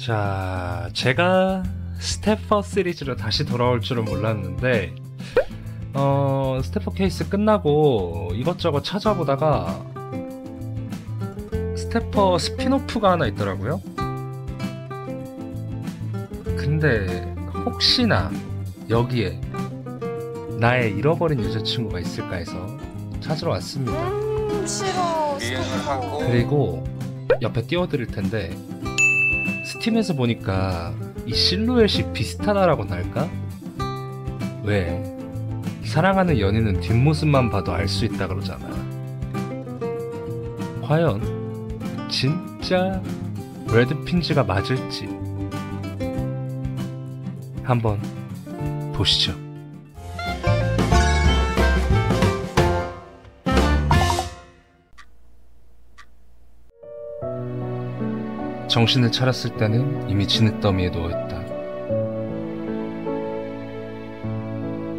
자, 제가 스태퍼 시리즈로 다시 돌아올 줄은 몰랐는데 스태퍼 케이스 끝나고 이것저것 찾아보다가 스태퍼 스피노프가 하나 있더라고요. 근데 혹시나 여기에 나의 잃어버린 여자친구가 있을까 해서 찾으러 왔습니다. 싫어. 그리고 옆에 띄워드릴 텐데 스팀에서 보니까 이 실루엣이 비슷하다라고나 할까? 왜? 사랑하는 연인은 뒷모습만 봐도 알 수 있다 그러잖아. 과연 진짜 레드핀즈가 맞을지 한번 보시죠. 정신을 차렸을 때는 이미 진흙더미에 누워있다.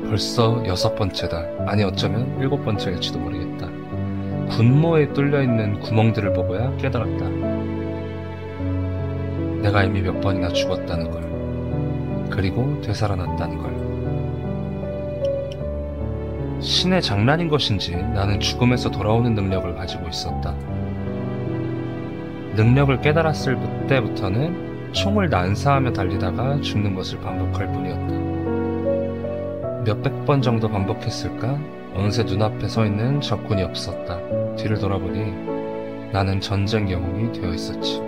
벌써 6번째다. 아니 어쩌면 7번째일지도 모르겠다. 군모에 뚫려있는 구멍들을 보고야 깨달았다. 내가 이미 몇 번이나 죽었다는 걸. 그리고 되살아났다는 걸. 신의 장난인 것인지 나는 죽음에서 돌아오는 능력을 가지고 있었다. 능력을 깨달았을 때부터는 총을 난사하며 달리다가 죽는 것을 반복할 뿐이었다. 몇백 번 정도 반복했을까? 어느새 눈앞에 서 있는 적군이 없었다. 뒤를 돌아보니 나는 전쟁 영웅이 되어 있었지.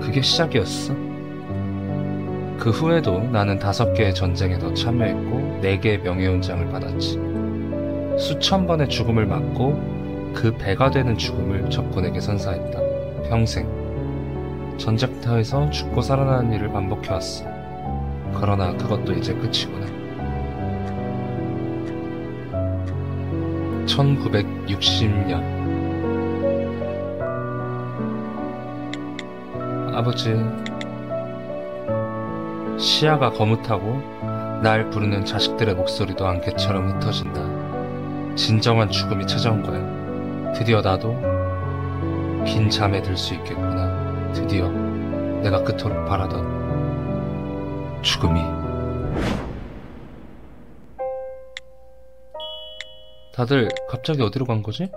그게 시작이었어. 그 후에도 나는 5개의 전쟁에 더 참여했고 4개의 명예훈장을 받았지. 수천 번의 죽음을 맞고 그 배가 되는 죽음을 적군에게 선사했다. 평생 전쟁터에서 죽고 살아나는 일을 반복해왔어. 그러나 그것도 이제 끝이구나. 1960년 아버지, 시야가 거뭇하고 날 부르는 자식들의 목소리도 안개처럼 흩어진다. 진정한 죽음이 찾아온 거야. 드디어 나도 빈 잠에 들 수 있겠구나. 드디어 내가 그토록 바라던 죽음이. 다들 갑자기 어디로 간 거지?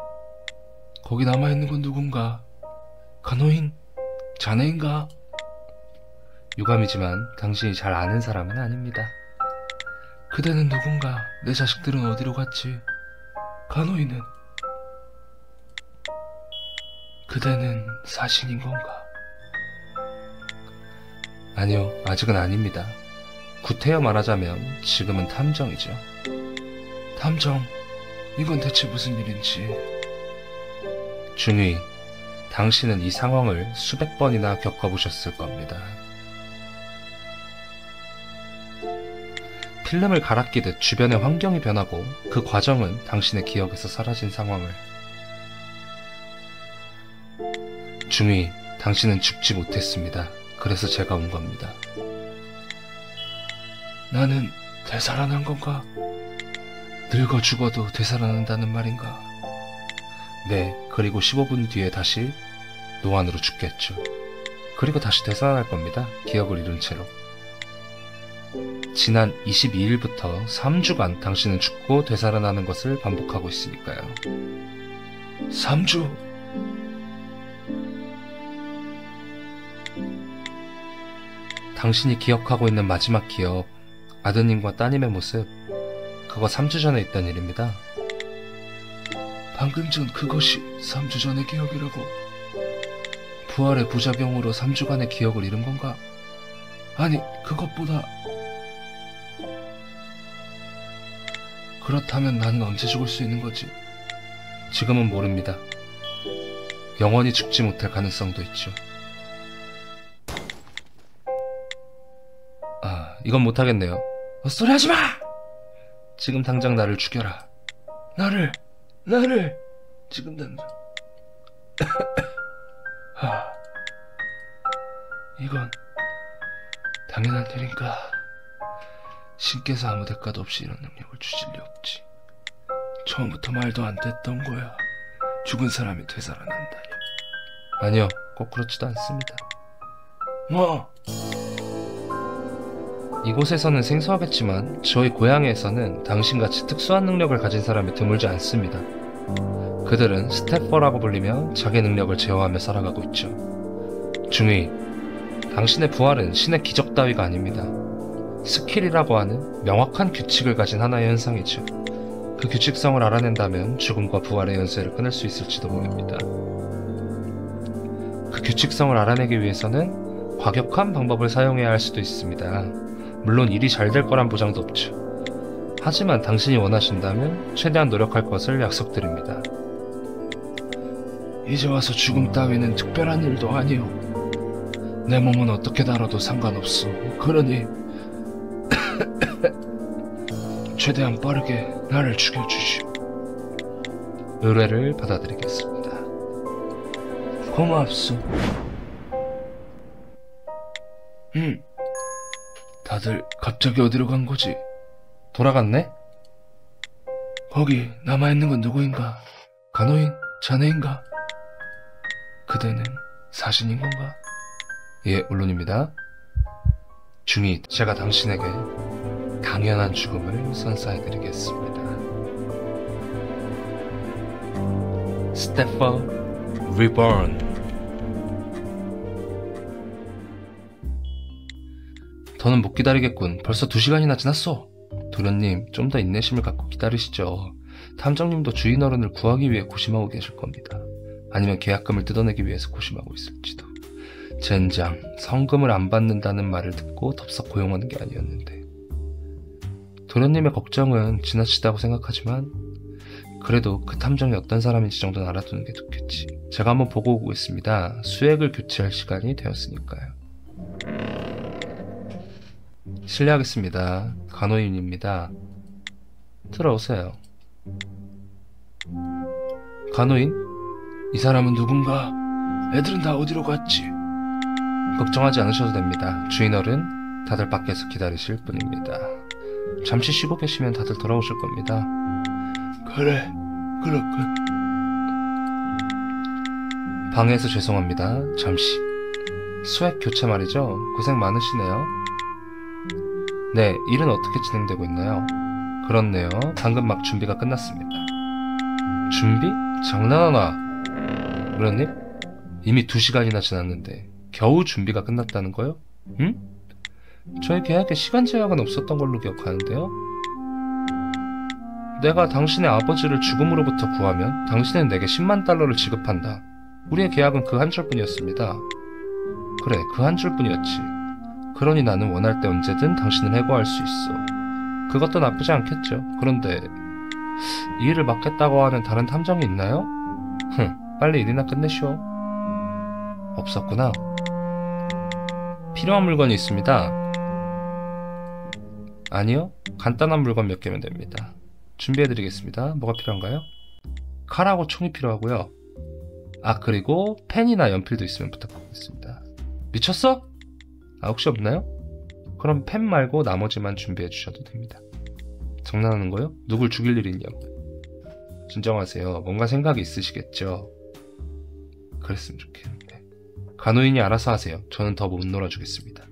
거기 남아있는 건 누군가? 간호인? 자네인가? 유감이지만 당신이 잘 아는 사람은 아닙니다. 그대는 누군가? 내 자식들은 어디로 갔지? 간호인은? 그대는 사신인 건가? 아니요, 아직은 아닙니다. 구태여 말하자면 지금은 탐정이죠. 탐정? 이건 대체 무슨 일인지. 중위, 당신은 이 상황을 수백 번이나 겪어보셨을 겁니다. 필름을 갈아 끼듯 주변의 환경이 변하고 그 과정은 당신의 기억에서 사라진 상황을. 중위, 당신은 죽지 못했습니다. 그래서 제가 온 겁니다. 나는 되살아난 건가? 늙어 죽어도 되살아난다는 말인가? 네, 그리고 15분 뒤에 다시 노안으로 죽겠죠. 그리고 다시 되살아날 겁니다. 기억을 잃은 채로. 지난 22일부터 3주간 당신은 죽고 되살아나는 것을 반복하고 있으니까요. 3주? 당신이 기억하고 있는 마지막 기억, 아드님과 따님의 모습, 그거 3주 전에 있던 일입니다. 방금 전 그것이 3주 전의 기억이라고? 부활의 부작용으로 3주간의 기억을 잃은 건가? 아니, 그것보다... 그렇다면 나는 언제 죽을 수 있는 거지? 지금은 모릅니다. 영원히 죽지 못할 가능성도 있죠. 이건 못하겠네요. 헛소리 하지마! 지금 당장 나를 죽여라. 나를 지금 당장. 이건 당연한 일인가? 신께서 아무 대가도 없이 이런 능력을 주실 리 없지. 처음부터 말도 안 됐던 거야. 죽은 사람이 되살아난다니. 아니요, 꼭 그렇지도 않습니다. 뭐? 이곳에서는 생소하겠지만 저희 고향에서는 당신같이 특수한 능력을 가진 사람이 드물지 않습니다. 그들은 스태퍼라고 불리며 자기 능력을 제어하며 살아가고 있죠. 중위, 당신의 부활은 신의 기적 따위가 아닙니다. 스킬이라고 하는 명확한 규칙을 가진 하나의 현상이죠. 그 규칙성을 알아낸다면 죽음과 부활의 연쇄를 끊을 수 있을지도 모릅니다. 그 규칙성을 알아내기 위해서는 과격한 방법을 사용해야 할 수도 있습니다. 물론 일이 잘 될 거란 보장도 없죠. 하지만 당신이 원하신다면 최대한 노력할 것을 약속드립니다. 이제 와서 죽음 따위는 특별한 일도 아니오. 내 몸은 어떻게 다뤄도 상관없어. 그러니 최대한 빠르게 나를 죽여주시오. 의뢰를 받아들이겠습니다. 고맙소. 다들 갑자기 어디로 간 거지? 돌아갔네? 거기 남아있는 건 누구인가? 간호인? 자네인가? 그대는 사신인 건가? 예, 물론입니다. 중위, 제가 당신에게 당연한 죽음을 선사해드리겠습니다. 스태퍼 리본. 더는 못 기다리겠군. 벌써 2시간이나 지났어. 도련님, 좀 더 인내심을 갖고 기다리시죠. 탐정님도 주인 어른을 구하기 위해 고심하고 계실 겁니다. 아니면 계약금을 뜯어내기 위해서 고심하고 있을지도. 젠장, 성금을 안 받는다는 말을 듣고 덥석 고용하는 게 아니었는데. 도련님의 걱정은 지나치다고 생각하지만 그래도 그 탐정이 어떤 사람인지 정도는 알아두는 게 좋겠지. 제가 한번 보고 오고 있습니다. 수액을 교체할 시간이 되었으니까요. 실례하겠습니다. 간호인입니다. 들어오세요. 간호인? 이 사람은 누군가? 애들은 다 어디로 갔지? 걱정하지 않으셔도 됩니다. 주인 어른, 다들 밖에서 기다리실 뿐입니다. 잠시 쉬고 계시면 다들 돌아오실 겁니다. 그래, 그렇군. 방해해서 죄송합니다. 잠시. 수액 교체 말이죠? 고생 많으시네요. 네, 일은 어떻게 진행되고 있나요? 그렇네요. 방금 막 준비가 끝났습니다. 준비? 장난하나? 그러님? 이미 2시간이나 지났는데 겨우 준비가 끝났다는 거요? 응? 저희 계약에 시간 제약은 없었던 걸로 기억하는데요? 내가 당신의 아버지를 죽음으로부터 구하면 당신은 내게 10만 달러를 지급한다. 우리의 계약은 그 한 줄뿐이었습니다. 그래, 그 한 줄뿐이었지. 그러니 나는 원할 때 언제든 당신을 해고할 수 있어. 그것도 나쁘지 않겠죠. 그런데 이 일을 맡겠다고 하는 다른 탐정이 있나요? 빨리 일이나 끝내시오. 없었구나. 필요한 물건이 있습니다. 아니요, 간단한 물건 몇 개면 됩니다. 준비해드리겠습니다. 뭐가 필요한가요? 칼하고 총이 필요하고요. 아, 그리고 펜이나 연필도 있으면 부탁드리겠습니다. 미쳤어? 아, 혹시 없나요? 그럼 펜 말고 나머지만 준비해 주셔도 됩니다. 장난하는 거요? 누굴 죽일 일이 있냐고. 진정하세요. 뭔가 생각이 있으시겠죠? 그랬으면 좋겠는데. 간호인이 알아서 하세요. 저는 더 못 놀아주겠습니다.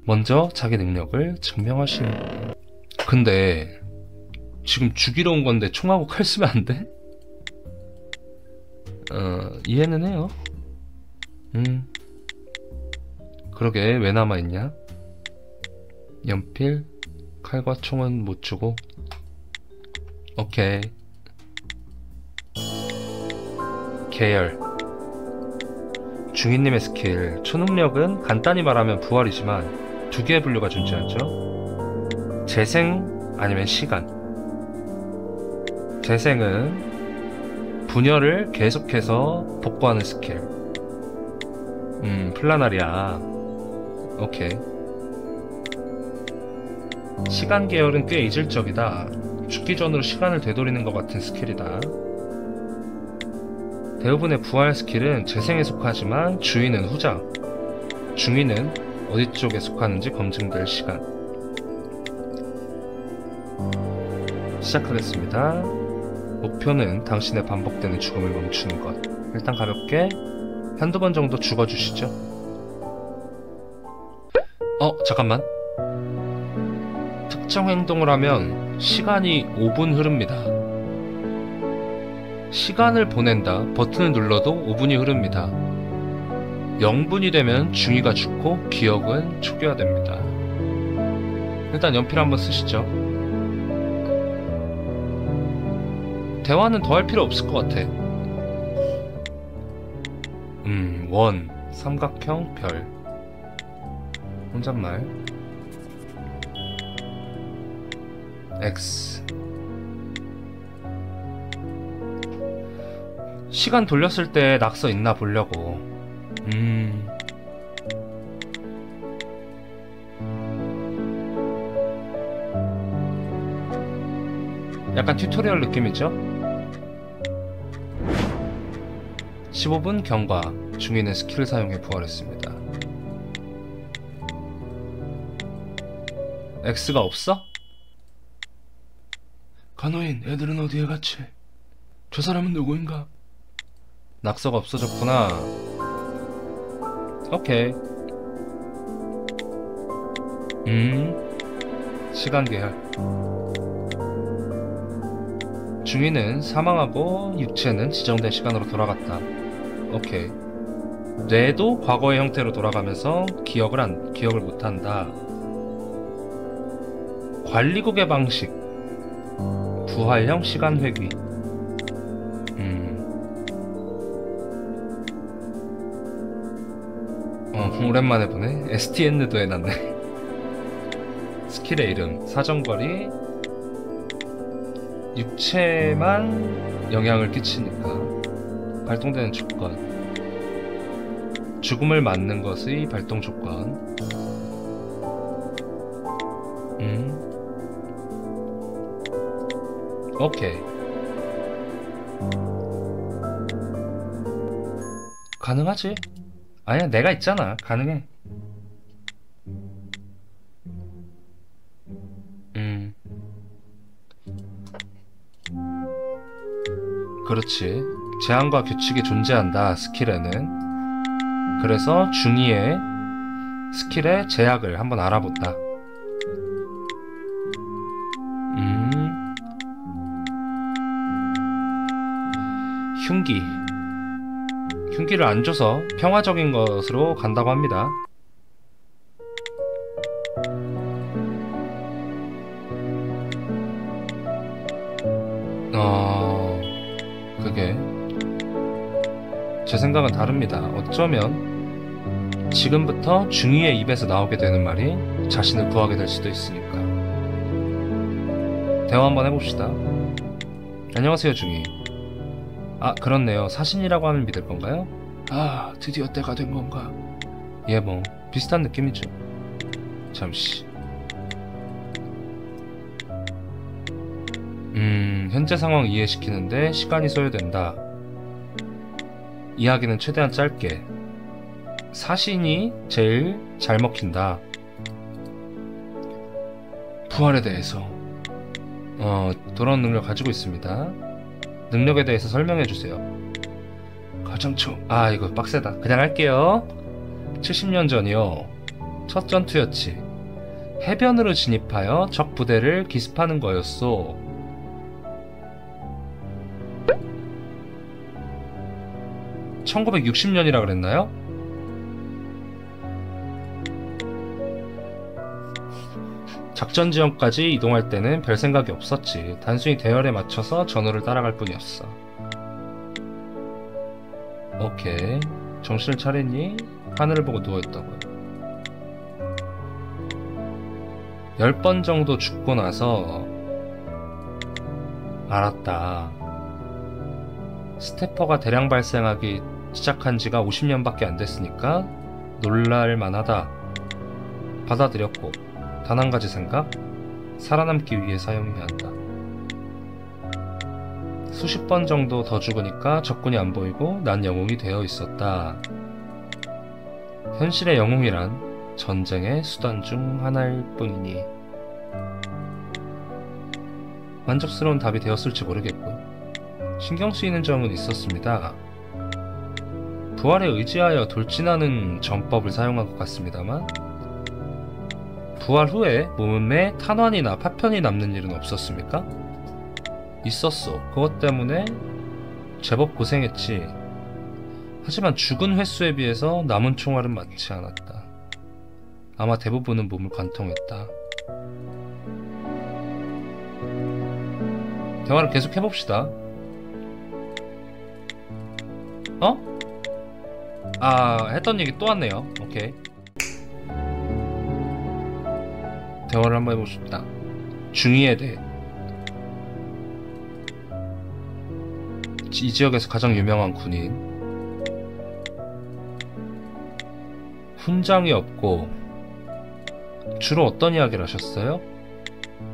먼저 자기 능력을 증명하시는 거예요. 근데 지금 죽이러 온 건데 총하고 칼 쓰면 안 돼? 이해는 해요. 그러게 왜 남아있냐? 연필, 칼과 총은 못 주고. 오케이. 계열. 중인님의 스킬. 초능력은 간단히 말하면 부활이지만 두 개의 분류가 존재하죠. 재생 아니면 시간. 재생은 분열을 계속해서 복구하는 스킬. 플라나리아. 오케이. 시간 계열은 꽤 이질적이다. 죽기 전으로 시간을 되돌리는 것 같은 스킬이다. 대부분의 부활 스킬은 재생에 속하지만 주인은 후장. 중위는 어디 쪽에 속하는지 검증될 시간. 시작하겠습니다. 목표는 당신의 반복되는 죽음을 멈추는 것. 일단 가볍게 한두 번 정도 죽어주시죠. 잠깐만. 특정 행동을 하면 시간이 5분 흐릅니다. 시간을 보낸다. 버튼을 눌러도 5분이 흐릅니다. 0분이 되면 중이가 죽고 기억은 초기화됩니다. 일단 연필 한번 쓰시죠. 대화는 더 할 필요 없을 것 같아. 원, 삼각형, 별. 혼잣말. X. 시간 돌렸을 때 낙서 있나 보려고. 약간 튜토리얼 느낌이죠? 15분 경과. 중이는 스킬을 사용해 부활했습니다. X가 없어? 간호인, 애들은 어디에 갔지? 저 사람은 누구인가? 낙서가 없어졌구나. 오케이. 시간 계열. 중이는 사망하고 육체는 지정된 시간으로 돌아갔다. 오케이. 뇌도 과거의 형태로 돌아가면서 기억을 못한다. 관리국의 방식. 부활형 시간 회귀. 오랜만에 보네. STN도 해놨네. 스킬의 이름, 사정거리. 육체만 영향을 끼치니까. 발동되는 조건. 죽음을 맞는 것의 발동 조건. 오케이. 가능하지? 아니야, 내가 있잖아. 가능해. 그렇지. 제한과 규칙이 존재한다, 스킬에는. 그래서 중의의 스킬의 제약을 한번 알아본다. 흉기. 흉기를 안 줘서 평화적인 것으로 간다고 합니다. 그게 제 생각은 다릅니다. 어쩌면 지금부터 중이의 입에서 나오게 되는 말이 자신을 구하게 될 수도 있으니까. 대화 한번 해봅시다. 안녕하세요, 중이. 아, 그렇네요. 사신이라고 하면 믿을 건가요? 아, 드디어 때가 된 건가? 예, 뭐 비슷한 느낌이죠. 잠시. 현재 상황 이해시키는데 시간이 소요된다. 이야기는 최대한 짧게. 사신이 제일 잘 먹힌다. 부활에 대해서. 돌아온 능력 가지고 있습니다. 능력에 대해서 설명해주세요. 가장 처음. 이거 빡세다. 그냥 할게요. 70년 전이요. 첫 전투였지. 해변으로 진입하여 적 부대를 기습하는 거였소. 1960년이라 그랬나요? 작전 지역까지 이동할 때는 별 생각이 없었지. 단순히 대열에 맞춰서 전우를 따라갈 뿐이었어. 오케이. 정신을 차리니? 하늘을 보고 누워있다고요. 10번 정도 죽고 나서 알았다. 스태퍼가 대량 발생하기 시작한 지가 50년밖에 안 됐으니까 놀랄만하다. 받아들였고, 단 한 가지 생각? 살아남기 위해 사용해야 한다. 수십 번 정도 더 죽으니까 적군이 안 보이고 난 영웅이 되어 있었다. 현실의 영웅이란 전쟁의 수단 중 하나일 뿐이니. 만족스러운 답이 되었을지 모르겠고 신경 쓰이는 점은 있었습니다. 부활에 의지하여 돌진하는 전법을 사용한 것 같습니다만 부활 후에 몸에 탄환이나 파편이 남는 일은 없었습니까? 있었어. 그것 때문에 제법 고생했지. 하지만 죽은 횟수에 비해서 남은 총알은 많지 않았다. 아마 대부분은 몸을 관통했다. 대화를 계속 해봅시다. 어? 아, 했던 얘기 또 왔네요. 오케이. 대화를 한번 해봅시다. 중위에 대해. 이 지역에서 가장 유명한 군인. 훈장이 없고 주로 어떤 이야기를 하셨어요?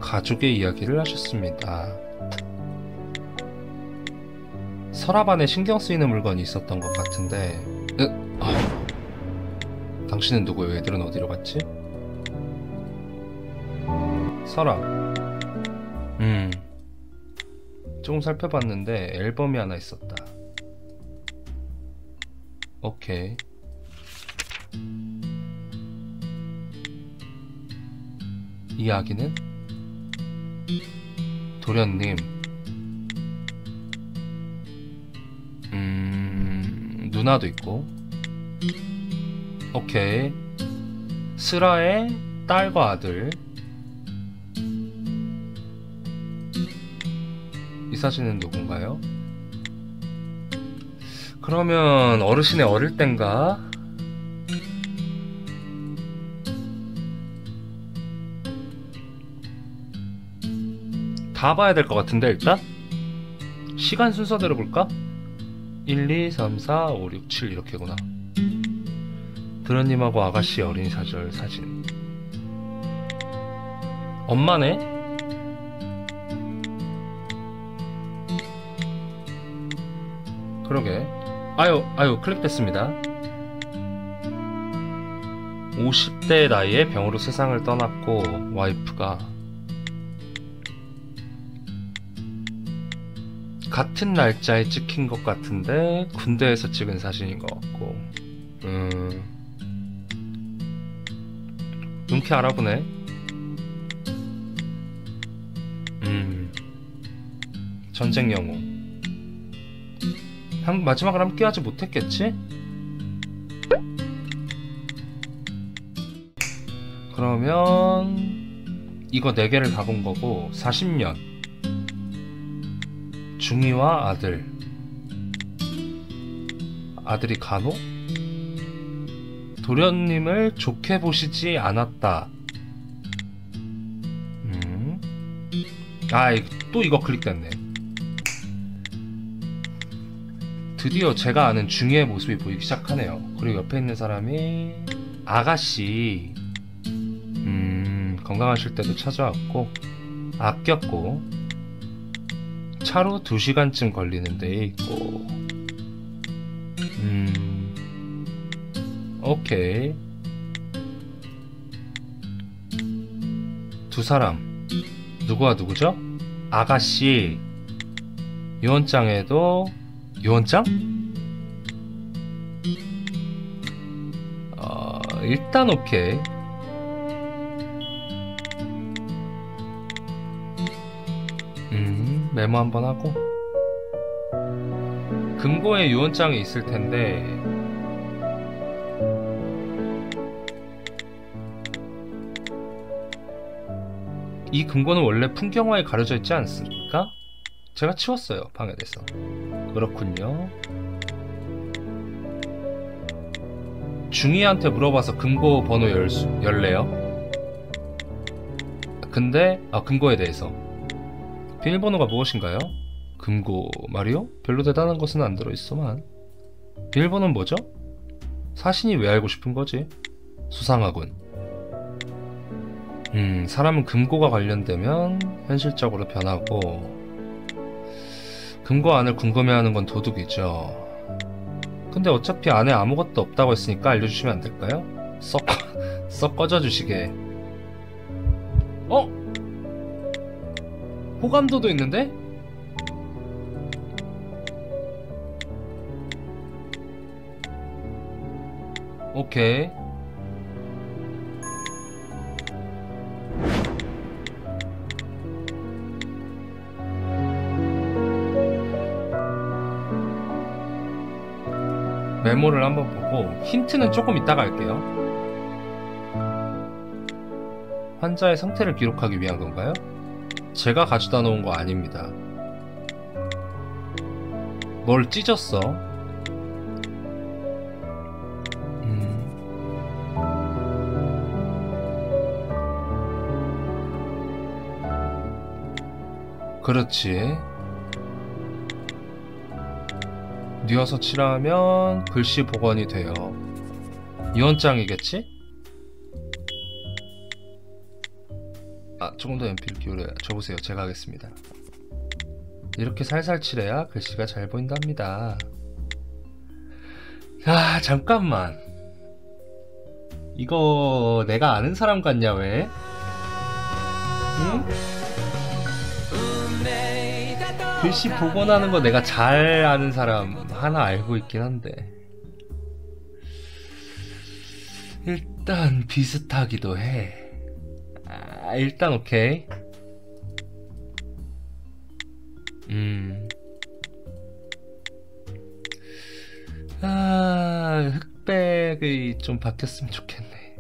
가족의 이야기를 하셨습니다. 서랍 안에 신경 쓰이는 물건이 있었던 것 같은데. 당신은 누구예요? 애들은 어디로 갔지? 서랍. 조금 살펴봤는데 앨범이 하나 있었다. 오케이. 이야기는? 도련님. 누나도 있고. 오케이. 스라의 딸과 아들. 이 사진은 누군가요? 그러면 어르신의 어릴 땐가? 다 봐야 될 것 같은데 일단? 시간 순서대로 볼까? 1, 2, 3, 4, 5, 6, 7 이렇게구나. 드러님하고 아가씨 어린 사절 사진. 엄마네? 그러게. 아유 클릭됐습니다. 50대 나이에 병으로 세상을 떠났고 와이프가 같은 날짜에 찍힌 것 같은데 군대에서 찍은 사진인 것 같고. 눈치 알아보네. 전쟁 영웅. 마지막을 함께하지 못했겠지? 그러면 이거 4개를 다 본 거고 40년 중이와 아들. 아들이 간호? 도련님을 좋게 보시지 않았다. 또 이거 클릭됐네. 드디어 제가 아는 중이의 모습이 보이기 시작하네요. 그리고 옆에 있는 사람이 아가씨. 건강하실 때도 찾아왔고 아꼈고 차로 2시간쯤 걸리는 데에 있고. 오케이. 두 사람 누구와 누구죠? 아가씨. 유언장에도 유언장? 일단 오케이. 메모 한번 하고. 금고에 유언장이 있을 텐데 이 금고는 원래 풍경화에 가려져 있지 않습니까? 제가 치웠어요, 방해돼서. 그렇군요. 중이한테 물어봐서 금고 번호 열래요? 근데 금고에 대해서 비밀번호가 무엇인가요? 금고 말이요? 별로 대단한 것은 안 들어있어만. 비밀번호는 뭐죠? 사신이 왜 알고 싶은 거지? 수상하군. 사람은 금고가 관련되면 현실적으로 변하고 금고 안을 궁금해하는 건 도둑이죠. 근데 어차피 안에 아무것도 없다고 했으니까 알려주시면 안 될까요? 썩 꺼져주시게. 호감도도 있는데? 오케이. 메모를 한번 보고 힌트는 조금 이따가 할게요. 환자의 상태를 기록하기 위한 건가요? 제가 가져다 놓은 거 아닙니다. 뭘 찢었어? 그렇지. 뉘어서 칠하면 글씨 복원이 돼요. 이원장이겠지? 아, 조금 더 연필 기울여 줘보세요. 제가 하겠습니다. 이렇게 살살 칠해야 글씨가 잘 보인답니다. 아, 잠깐만. 이거 내가 아는 사람 같냐, 왜? 응? 글씨 복원하는 거 내가 잘 아는 사람 하나 알고 있긴 한데, 일단 비슷하기도 해. 아, 일단 오케이. 아, 흑백이 좀 바뀌었으면 좋겠네.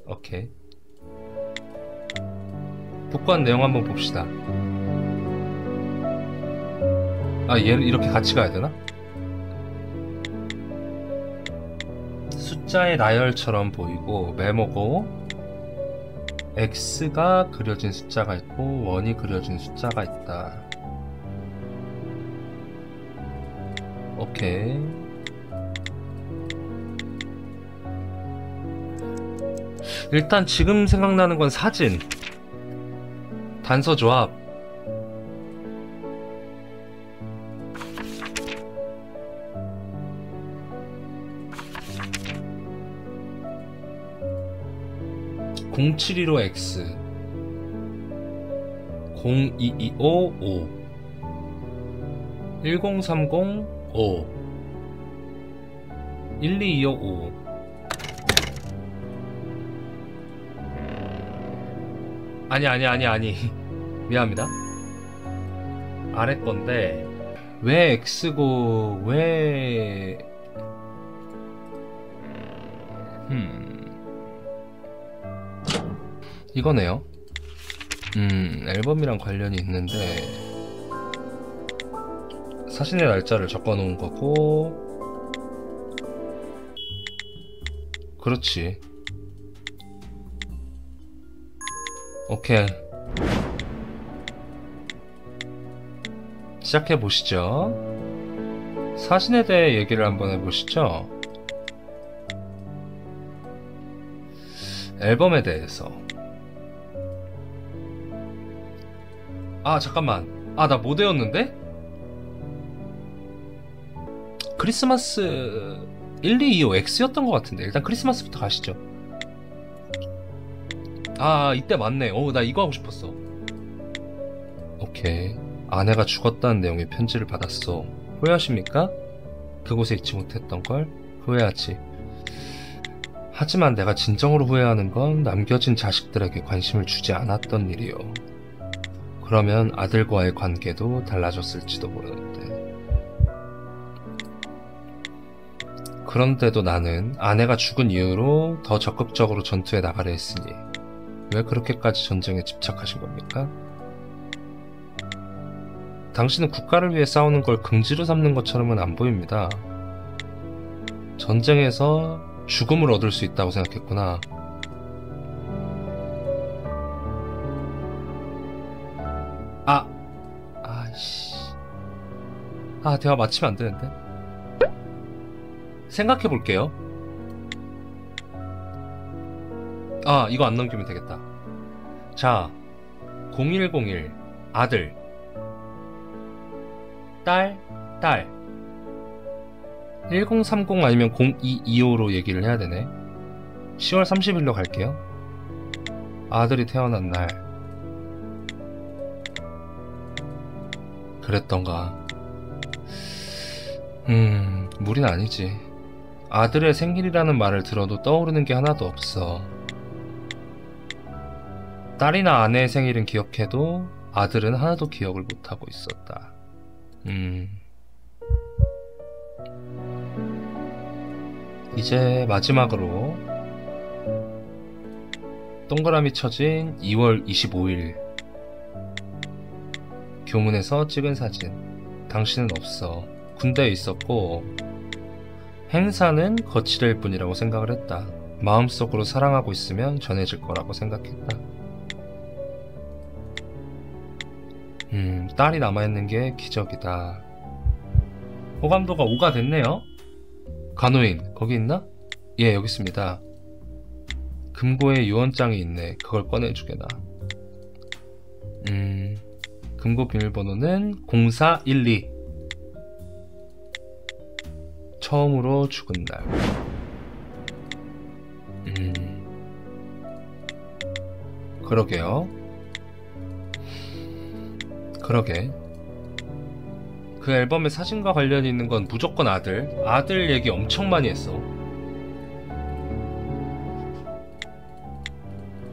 오케이. 복권 내용 한번 봅시다. 아, 얘를 이렇게 같이 가야 되나? 숫자의 나열처럼 보이고 메모고, X가 그려진 숫자가 있고 원이 그려진 숫자가 있다. 오케이. 일단 지금 생각나는 건 사진, 단서 조합. (071호 X) 0225 5 1030 5 1225 5 아니 미안합니다. 아래 건데 왜 X고 왜 이거네요. 앨범이랑 관련이 있는데 사진의 날짜를 적어 놓은 거고, 그렇지. 오케이. 시작해 보시죠. 사진에 대해 얘기를 한번 해보시죠. 앨범에 대해서. 아, 잠깐만. 아, 나 못 외웠는데? 크리스마스 1225 X였던 것 같은데. 일단 크리스마스부터 가시죠. 아, 이때 맞네. 나 이거 하고 싶었어. 오케이. 아내가 죽었다는 내용의 편지를 받았어. 후회하십니까? 그곳에 있지 못했던 걸 후회하지. 하지만 내가 진정으로 후회하는 건 남겨진 자식들에게 관심을 주지 않았던 일이요. 그러면 아들과의 관계도 달라졌을지도 모르는데. 그런데도 나는 아내가 죽은 이후로 더 적극적으로 전투에 나가려 했으니 왜 그렇게까지 전쟁에 집착하신 겁니까? 당신은 국가를 위해 싸우는 걸 긍지로 삼는 것처럼은 안 보입니다. 전쟁에서 죽음을 얻을 수 있다고 생각했구나. 대화 마치면 안 되는데. 생각해 볼게요. 이거 안 넘기면 되겠다. 자, 0101 아들, 딸 1030 아니면 0225로 얘기를 해야 되네. 10월 30일로 갈게요. 아들이 태어난 날. 그랬던가. 무리는 아니지. 아들의 생일이라는 말을 들어도 떠오르는 게 하나도 없어. 딸이나 아내의 생일은 기억해도 아들은 하나도 기억을 못하고 있었다. 이제 마지막으로 동그라미 쳐진 2월 25일 교문에서 찍은 사진. 당신은 없어. 군대에 있었고 행사는 거칠일 뿐이라고 생각을 했다. 마음속으로 사랑하고 있으면 전해질 거라고 생각했다. 딸이 남아있는 게 기적이다. 호감도가 5가 됐네요. 간호인 거기 있나? 예, 여기 있습니다. 금고에 유언장이 있네. 그걸 꺼내주게나. 금고 비밀번호는 0412. 처음으로 죽은 날. 그러게요. 그러게. 그 앨범에 사진과 관련이 있는 건 무조건 아들 얘기 엄청 많이 했어.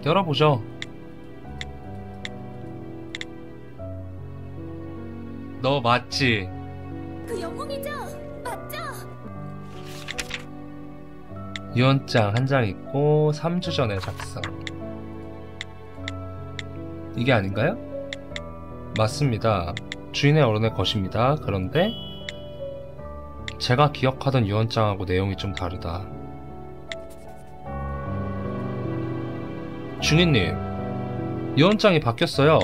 열어보죠. 너 맞지? 그 영웅이죠? 맞죠? 유언장 한 장 있고 3주 전에 작성. 이게 아닌가요? 맞습니다. 주인의 어른의 것입니다. 그런데 제가 기억하던 유언장하고 내용이 좀 다르다. 중인님, 유언장이 바뀌었어요.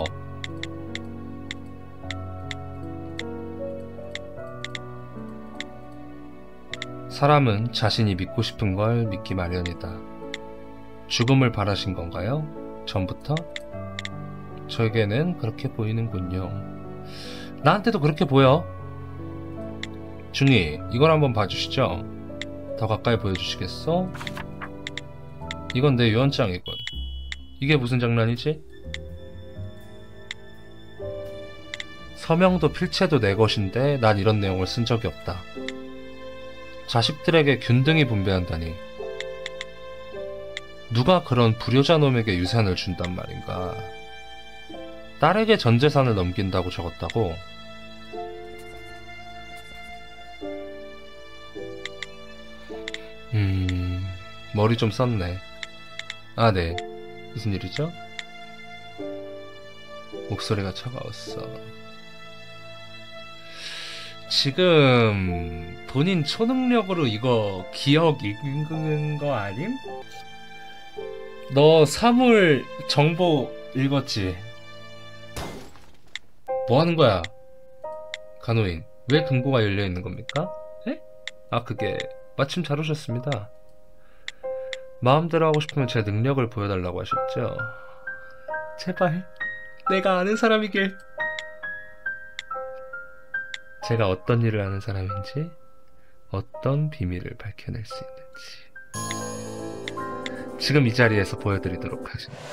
사람은 자신이 믿고 싶은 걸 믿기 마련이다. 죽음을 바라신 건가요? 전부터? 저에게는 그렇게 보이는군요. 나한테도 그렇게 보여. 중이, 이걸 한번 봐주시죠. 더 가까이 보여주시겠어? 이건 내 유언장이군. 이게 무슨 장난이지? 서명도 필체도 내 것인데 난 이런 내용을 쓴 적이 없다. 자식들에게 균등히 분배한다니. 누가 그런 불효자 놈에게 유산을 준단 말인가. 딸에게 전 재산을 넘긴다고 적었다고? 머리 좀 썼네. 아, 네. 무슨 일이죠? 목소리가 차가웠어. 지금 본인 초능력으로 이거 기억 읽은 거 아님? 너 사물 정보 읽었지? 뭐 하는 거야? 간호인, 왜 금고가 열려 있는 겁니까? 에? 아, 그게 마침 잘 오셨습니다. 마음대로 하고 싶으면 제 능력을 보여달라고 하셨죠? 제발 내가 아는 사람이길. 제가 어떤 일을 하는 사람인지, 어떤 비밀을 밝혀낼 수 있는지 지금 이 자리에서 보여드리도록 하겠습니다.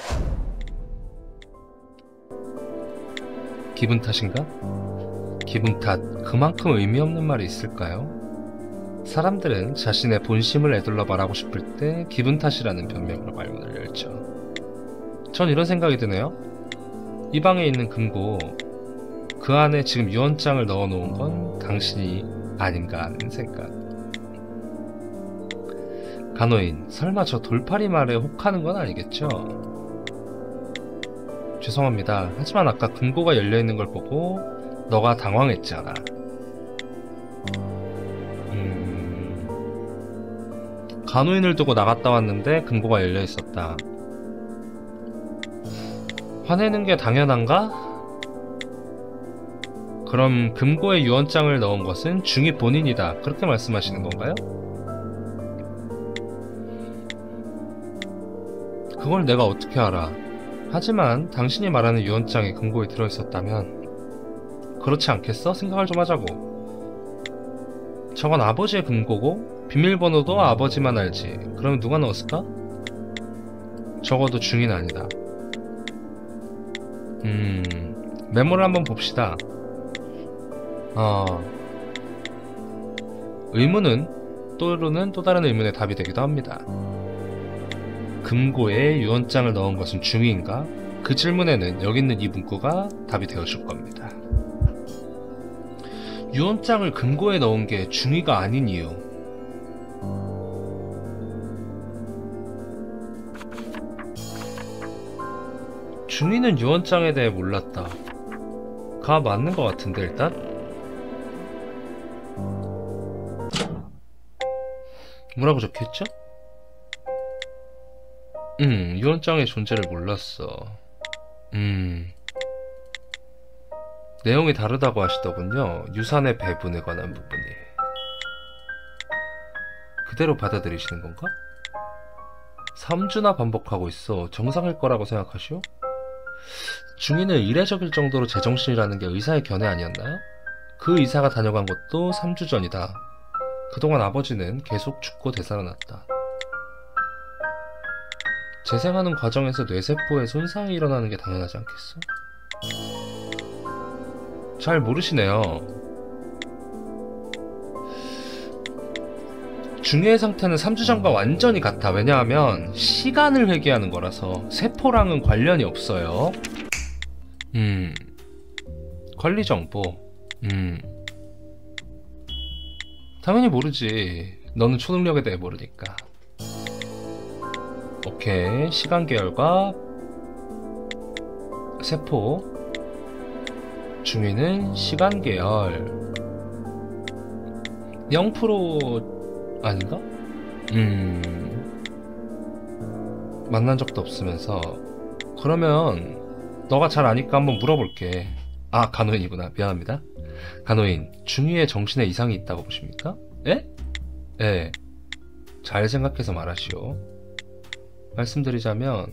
기분 탓인가? 기분 탓, 그만큼 의미 없는 말이 있을까요? 사람들은 자신의 본심을 에둘러 말하고 싶을 때 기분 탓이라는 변명으로 말문을 열죠. 전 이런 생각이 드네요. 이 방에 있는 금고, 그 안에 지금 유언장을 넣어놓은 건 당신이 아닌가 하는 생각. 간호인, 설마 저 돌팔이 말에 혹하는 건 아니겠죠? 죄송합니다. 하지만 아까 금고가 열려있는 걸 보고 너가 당황했잖아. 간호인을 두고 나갔다 왔는데 금고가 열려있었다. 화내는 게 당연한가? 그럼 금고에 유언장을 넣은 것은 중이 본인이다. 그렇게 말씀하시는 건가요? 그걸 내가 어떻게 알아? 하지만 당신이 말하는 유언장이 금고에 들어있었다면 그렇지 않겠어? 생각을 좀 하자고. 저건 아버지의 금고고 비밀번호도 아버지만 알지. 그럼 누가 넣었을까? 적어도 중인 아니다. 메모를 한번 봅시다. 의문은 또는 또 다른 의문의 답이 되기도 합니다. 금고에 유언장을 넣은 것은 중인가? 그 질문에는 여기 있는 이 문구가 답이 되어줄 겁니다. 유언장을 금고에 넣은 게 중위가 아닌 이유. 중이는 유언장에 대해 몰랐다. 가 맞는 것 같은데 일단? 뭐라고 적혀있죠? 유언장의 존재를 몰랐어. 내용이 다르다고 하시더군요. 유산의 배분에 관한 부분이. 그대로 받아들이시는 건가? 3주나 반복하고 있어. 정상일 거라고 생각하시오? 중이는 이례적일 정도로 제정신이라는 게 의사의 견해 아니었나요? 그 의사가 다녀간 것도 3주 전이다. 그동안 아버지는 계속 죽고 되살아났다. 재생하는 과정에서 뇌세포에 손상이 일어나는 게 당연하지 않겠어? 잘 모르시네요. 중의 상태는 3주 전과 완전히 같아. 왜냐하면 시간을 회귀하는 거라서 세포랑은 관련이 없어요. 관리 정보. 당연히 모르지. 너는 초능력에 대해 모르니까. 오케이. 시간 계열과 세포. 중위는 시간 계열. 0% 아닌가? 만난 적도 없으면서. 그러면 너가 잘 아니까 한번 물어볼게. 아, 간호인이구나. 미안합니다. 간호인, 중위의 정신에 이상이 있다고 보십니까? 에? 예. 잘 생각해서 말하시오. 말씀드리자면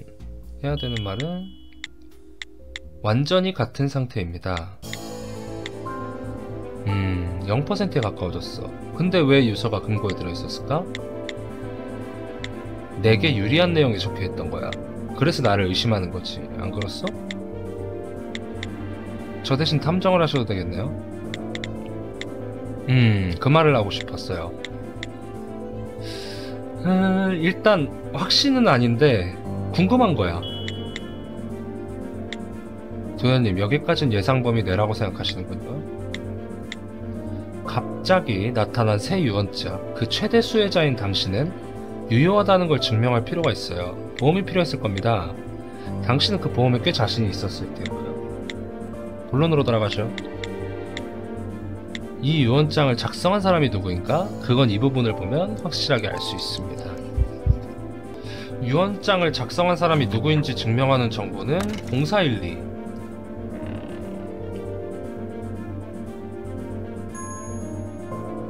해야 되는 말은 완전히 같은 상태입니다. 0%에 가까워졌어. 근데 왜 유서가 금고에 들어있었을까? 내게 유리한 내용이 적혀있던 거야. 그래서 나를 의심하는 거지. 안 그렇소? 저 대신 탐정을 하셔도 되겠네요. 그 말을 하고 싶었어요. 일단 확신은 아닌데 궁금한 거야. 도현님, 여기까진 예상 범위 내라고 생각하시는군요. 갑자기 나타난 새 유언자, 그 최대 수혜자인 당신은 유효하다는 걸 증명할 필요가 있어요. 보험이 필요했을 겁니다. 당신은 그 보험에 꽤 자신이 있었을 테고요. 본론으로 돌아가죠. 이 유언장을 작성한 사람이 누구인가? 그건 이 부분을 보면 확실하게 알 수 있습니다. 유언장을 작성한 사람이 누구인지 증명하는 정보는 0412.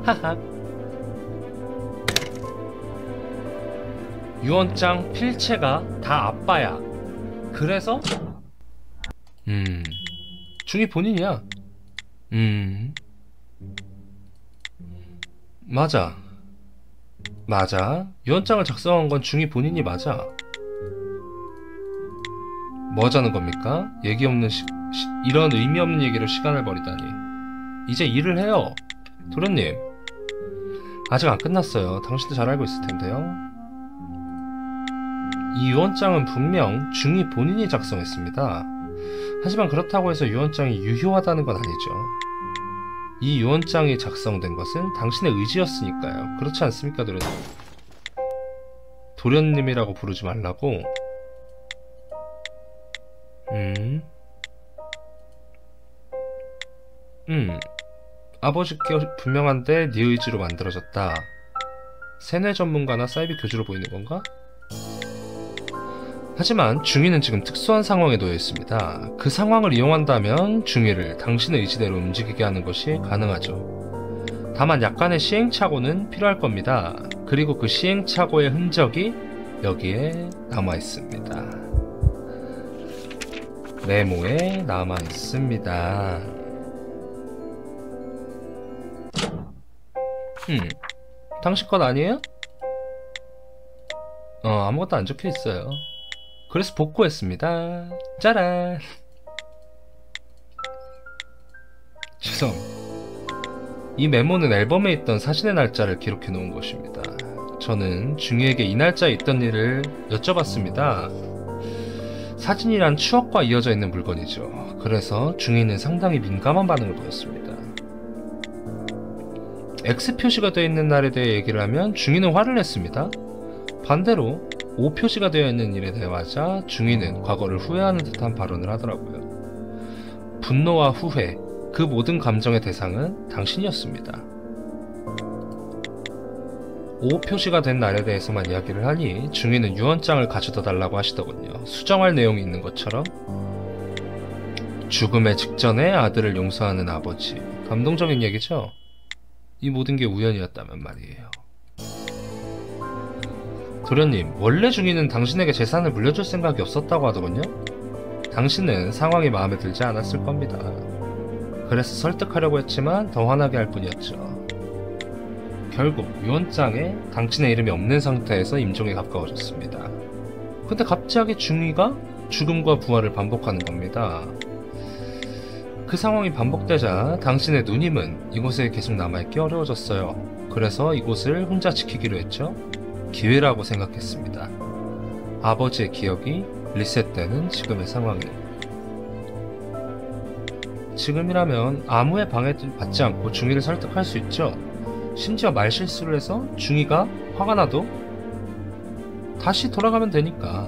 하하. 유언장 필체가 다 아빠야. 그래서 중이 본인이야. 맞아. 유언장을 작성한 건 중이 본인이 맞아. 뭐 하자는 겁니까? 얘기 없는 이런 의미 없는 얘기로 시간을 버리다니. 이제 일을 해요. 도련님, 아직 안 끝났어요. 당신도 잘 알고 있을 텐데요. 이 유언장은 분명 중이 본인이 작성했습니다. 하지만 그렇다고 해서 유언장이 유효하다는 건 아니죠. 이 유언장이 작성된 것은 당신의 의지였으니까요. 그렇지 않습니까, 도련님? 도련님이라고 부르지 말라고? 아버지께 분명한데 네 의지로 만들어졌다. 세뇌 전문가나 사이비 교주로 보이는 건가? 하지만 중위는 지금 특수한 상황에 놓여 있습니다. 그 상황을 이용한다면 중위를 당신의 의지대로 움직이게 하는 것이 가능하죠. 다만 약간의 시행착오는 필요할 겁니다. 그리고 그 시행착오의 흔적이 여기에 남아있습니다. 메모에 남아있습니다. 당신 것 아니에요? 아무것도 안 적혀있어요. 그래서 복구했습니다. 짜란. 죄송. 이 메모는 앨범에 있던 사진의 날짜를 기록해 놓은 것입니다. 저는 중위에게 이 날짜에 있던 일을 여쭤봤습니다. 사진이란 추억과 이어져 있는 물건이죠. 그래서 중위는 상당히 민감한 반응을 보였습니다. X 표시가 되어 있는 날에 대해 얘기를 하면 중위는 화를 냈습니다. 반대로 O 표시가 되어 있는 일에 대하자 중위는 과거를 후회하는 듯한 발언을 하더라고요. 분노와 후회, 그 모든 감정의 대상은 당신이었습니다. O 표시가 된 날에 대해서만 이야기를 하니 중위는 유언장을 가져다 달라고 하시더군요. 수정할 내용이 있는 것처럼. 죽음의 직전에 아들을 용서하는 아버지. 감동적인 얘기죠? 이 모든 게 우연이었다면 말이에요. 도련님, 원래 중위는 당신에게 재산을 물려줄 생각이 없었다고 하더군요? 당신은 상황이 마음에 들지 않았을 겁니다. 그래서 설득하려고 했지만 더 화나게 할 뿐이었죠. 결국 유언장에 당신의 이름이 없는 상태에서 임종에 가까워졌습니다. 근데 갑자기 중위가 죽음과 부활을 반복하는 겁니다. 그 상황이 반복되자 당신의 누님은 이곳에 계속 남아있기 어려워졌어요. 그래서 이곳을 혼자 지키기로 했죠. 기회라고 생각했습니다. 아버지의 기억이 리셋되는 지금의 상황이. 지금이라면 아무의 방해도 받지 않고 중위를 설득할 수 있죠. 심지어 말실수를 해서 중위가 화가 나도 다시 돌아가면 되니까.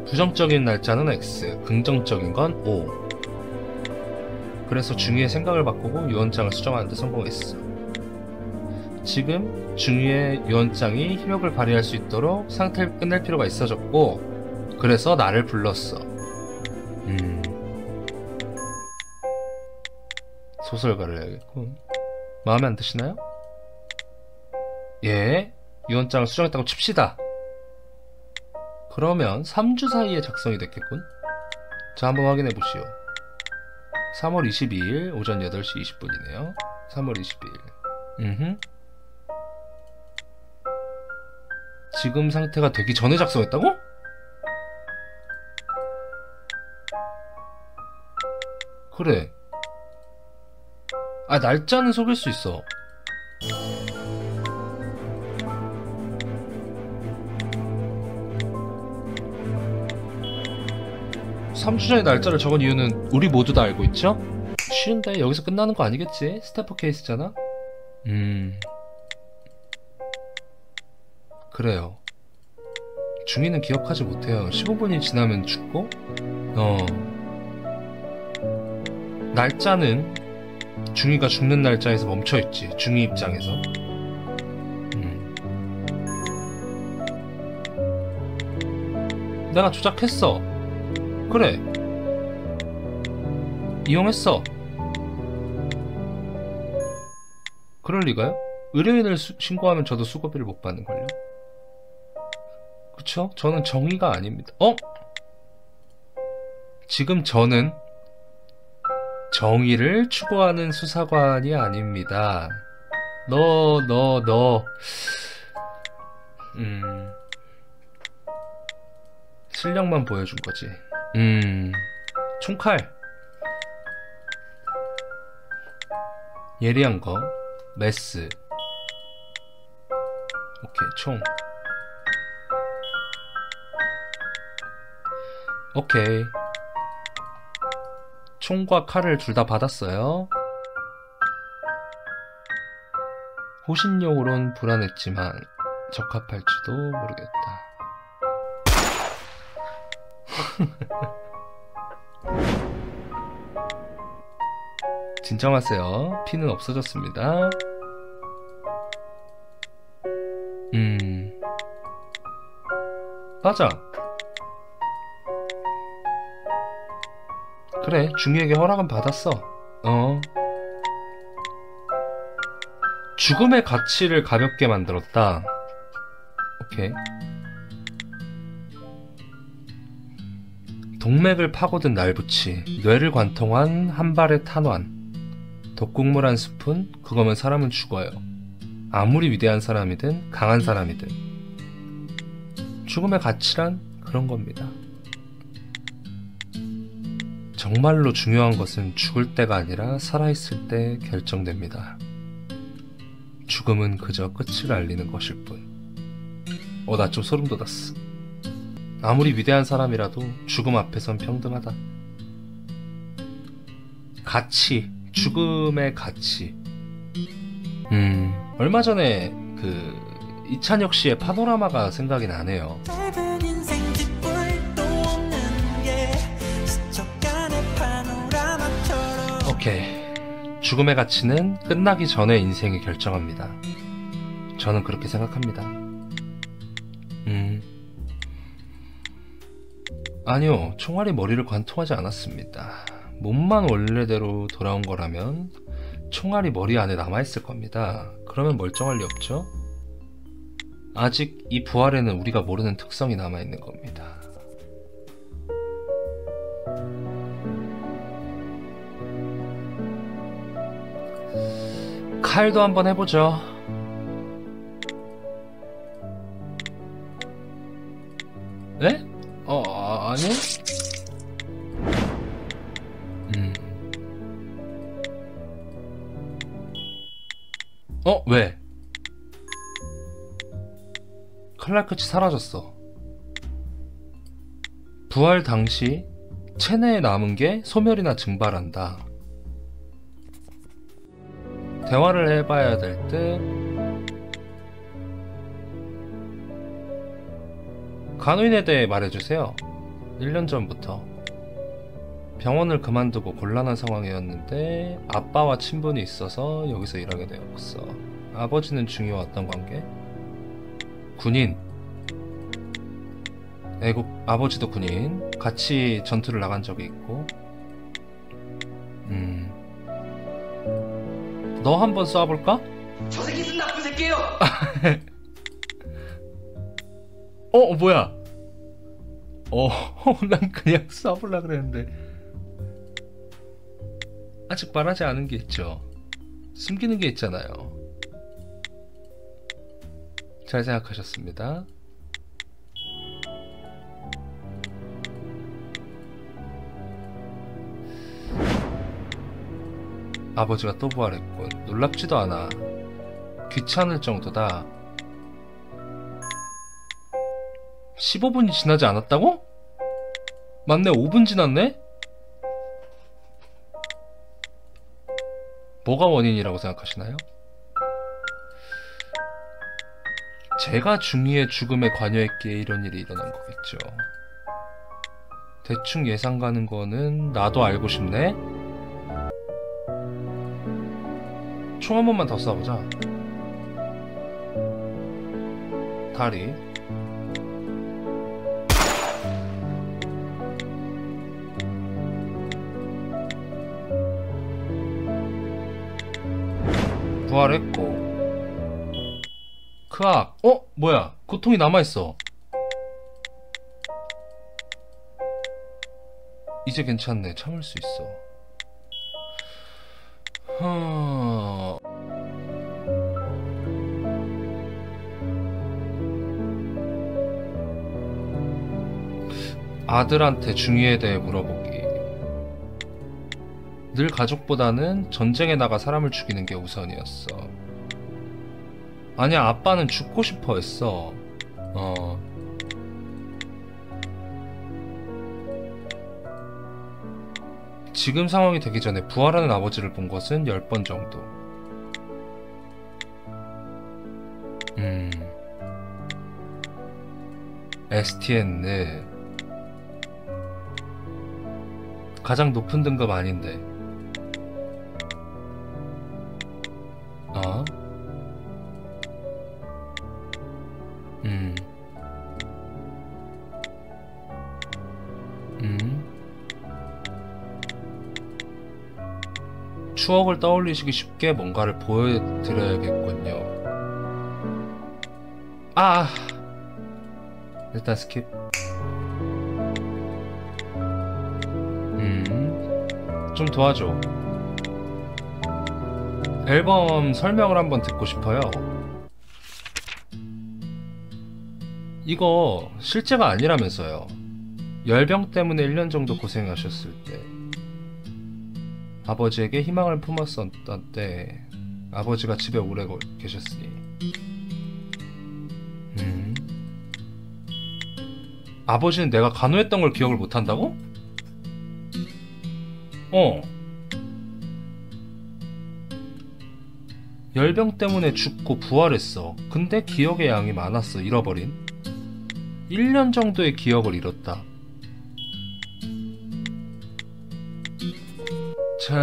부정적인 날짜는 X, 긍정적인 건 O. 그래서 중위의 생각을 바꾸고 유언장을 수정하는 데 성공했어. 지금 중위의 유언장이 효력을 발휘할 수 있도록 상태를 끝낼 필요가 있어졌고, 그래서 나를 불렀어. 소설가를 해야겠군. 마음에 안 드시나요? 예, 유언장을 수정했다고 칩시다. 그러면 3주 사이에 작성이 됐겠군. 자, 한번 확인해 보시오. 3월 22일 오전 8시 20분이네요. 3월 22일. 지금 상태가 되기 전에 작성했다고? 그래. 아, 날짜는 속일 수 있어. (3주) 전에 날짜를 적은 이유는 우리 모두 다 알고 있죠? 쉬운데 여기서 끝나는 거 아니겠지? 스태프 케이스잖아? 그래요. 중위는 기억하지 못해요. 15분이 지나면 죽고 날짜는 중위가 죽는 날짜에서 멈춰있지. 중위 입장에서. 내가 조작했어. 그래. 이용했어. 그럴 리가요? 의뢰인을 신고하면 저도 수고비를 못 받는걸요? 그쵸? 저는 정의가 아닙니다. 지금 저는 정의를 추구하는 수사관이 아닙니다. 실력만 보여준 거지. 총칼. 예리한 거. 메스. 오케이, 총. 오케이. 총과 칼을 둘 다 받았어요. 호신용으론 불안했지만 적합할지도 모르겠다. 진정하세요. 피는 없어졌습니다. 맞아. 그래, 중위에게 허락은 받았어. 죽음의 가치를 가볍게 만들었다. 오케이. 동맥을 파고든 날붙이, 뇌를 관통한 한 발의 탄환, 독국물 한 스푼, 그거면 사람은 죽어요. 아무리 위대한 사람이든 강한 사람이든. 죽음의 가치란 그런 겁니다. 정말로 중요한 것은 죽을 때가 아니라 살아있을 때 결정됩니다. 죽음은 그저 끝을 알리는 것일 뿐. 나 좀 소름 돋았어. 아무리 위대한 사람이라도 죽음 앞에선 평등하다. 가치, 죽음의 가치. 얼마 전에 이찬혁 씨의 파노라마가 생각이 나네요. 짧은 인생 뒷불도 없는 게 스쳐가는 파노라마처럼. 오케이. 죽음의 가치는 끝나기 전에 인생이 결정합니다. 저는 그렇게 생각합니다. 아니요, 총알이 머리를 관통하지 않았습니다. 몸만 원래대로 돌아온 거라면 총알이 머리 안에 남아있을 겁니다. 그러면 멀쩡할 리 없죠? 아직 이 부활에는 우리가 모르는 특성이 남아있는 겁니다. 칼도 한번 해보죠. 네? 아니? 왜? 칼날 끝이 사라졌어. 부활 당시 체내에 남은 게 소멸이나 증발한다. 대화를 해봐야 될 듯. 간호인에 대해 말해주세요. 1년 전부터 병원을 그만두고 곤란한 상황이었는데 아빠와 친분이 있어서 여기서 일하게 되었어. 아버지는 중요했던 관계? 군인. 애국 아버지도 군인. 같이 전투를 나간 적이 있고. 너 한번 쏴볼까? 저 새끼는 나쁜 새끼예요. 뭐야? 난 그냥 쏴볼라 그랬는데 아직 말하지 않은 게 있죠. 숨기는 게 있잖아요. 잘 생각하셨습니다. 아버지가 또 부활했군. 놀랍지도 않아. 귀찮을 정도다. 15분이 지나지 않았다고? 맞네, 5분 지났네? 뭐가 원인이라고 생각하시나요? 제가 중이의 죽음에 관여했기에 이런 일이 일어난 거겠죠. 대충 예상 가는 거는 나도 알고 싶네? 총 한 번만 더 쏴보자. 다리. 부활했고. 크악. 뭐야? 고통이 남아있어. 이제 괜찮네. 참을 수 있어. 아들한테 중의에 대해 물어보기. 늘 가족보다는 전쟁에 나가 사람을 죽이는 게 우선이었어. 아니야, 아빠는 죽고 싶어 했어. 지금 상황이 되기 전에 부활하는 아버지를 본 것은 10번 정도. STN 가장 높은 등급 아닌데. 추억을 떠올리시기 쉽게 뭔가를 보여드려야겠군요. 일단 스킵. 좀 도와줘. 앨범 설명을 한번 듣고 싶어요. 이거 실제가 아니라면서요. 열병 때문에 1년 정도 고생하셨을 때 아버지에게 희망을 품었었던 때 아버지가 집에 오래 계셨으니. 아버지는 내가 간호했던 걸 기억을 못한다고? 열병 때문에 죽고 부활했어. 근데 기억의 양이 많았어. 잃어버린 1년 정도의 기억을 잃었다. 자...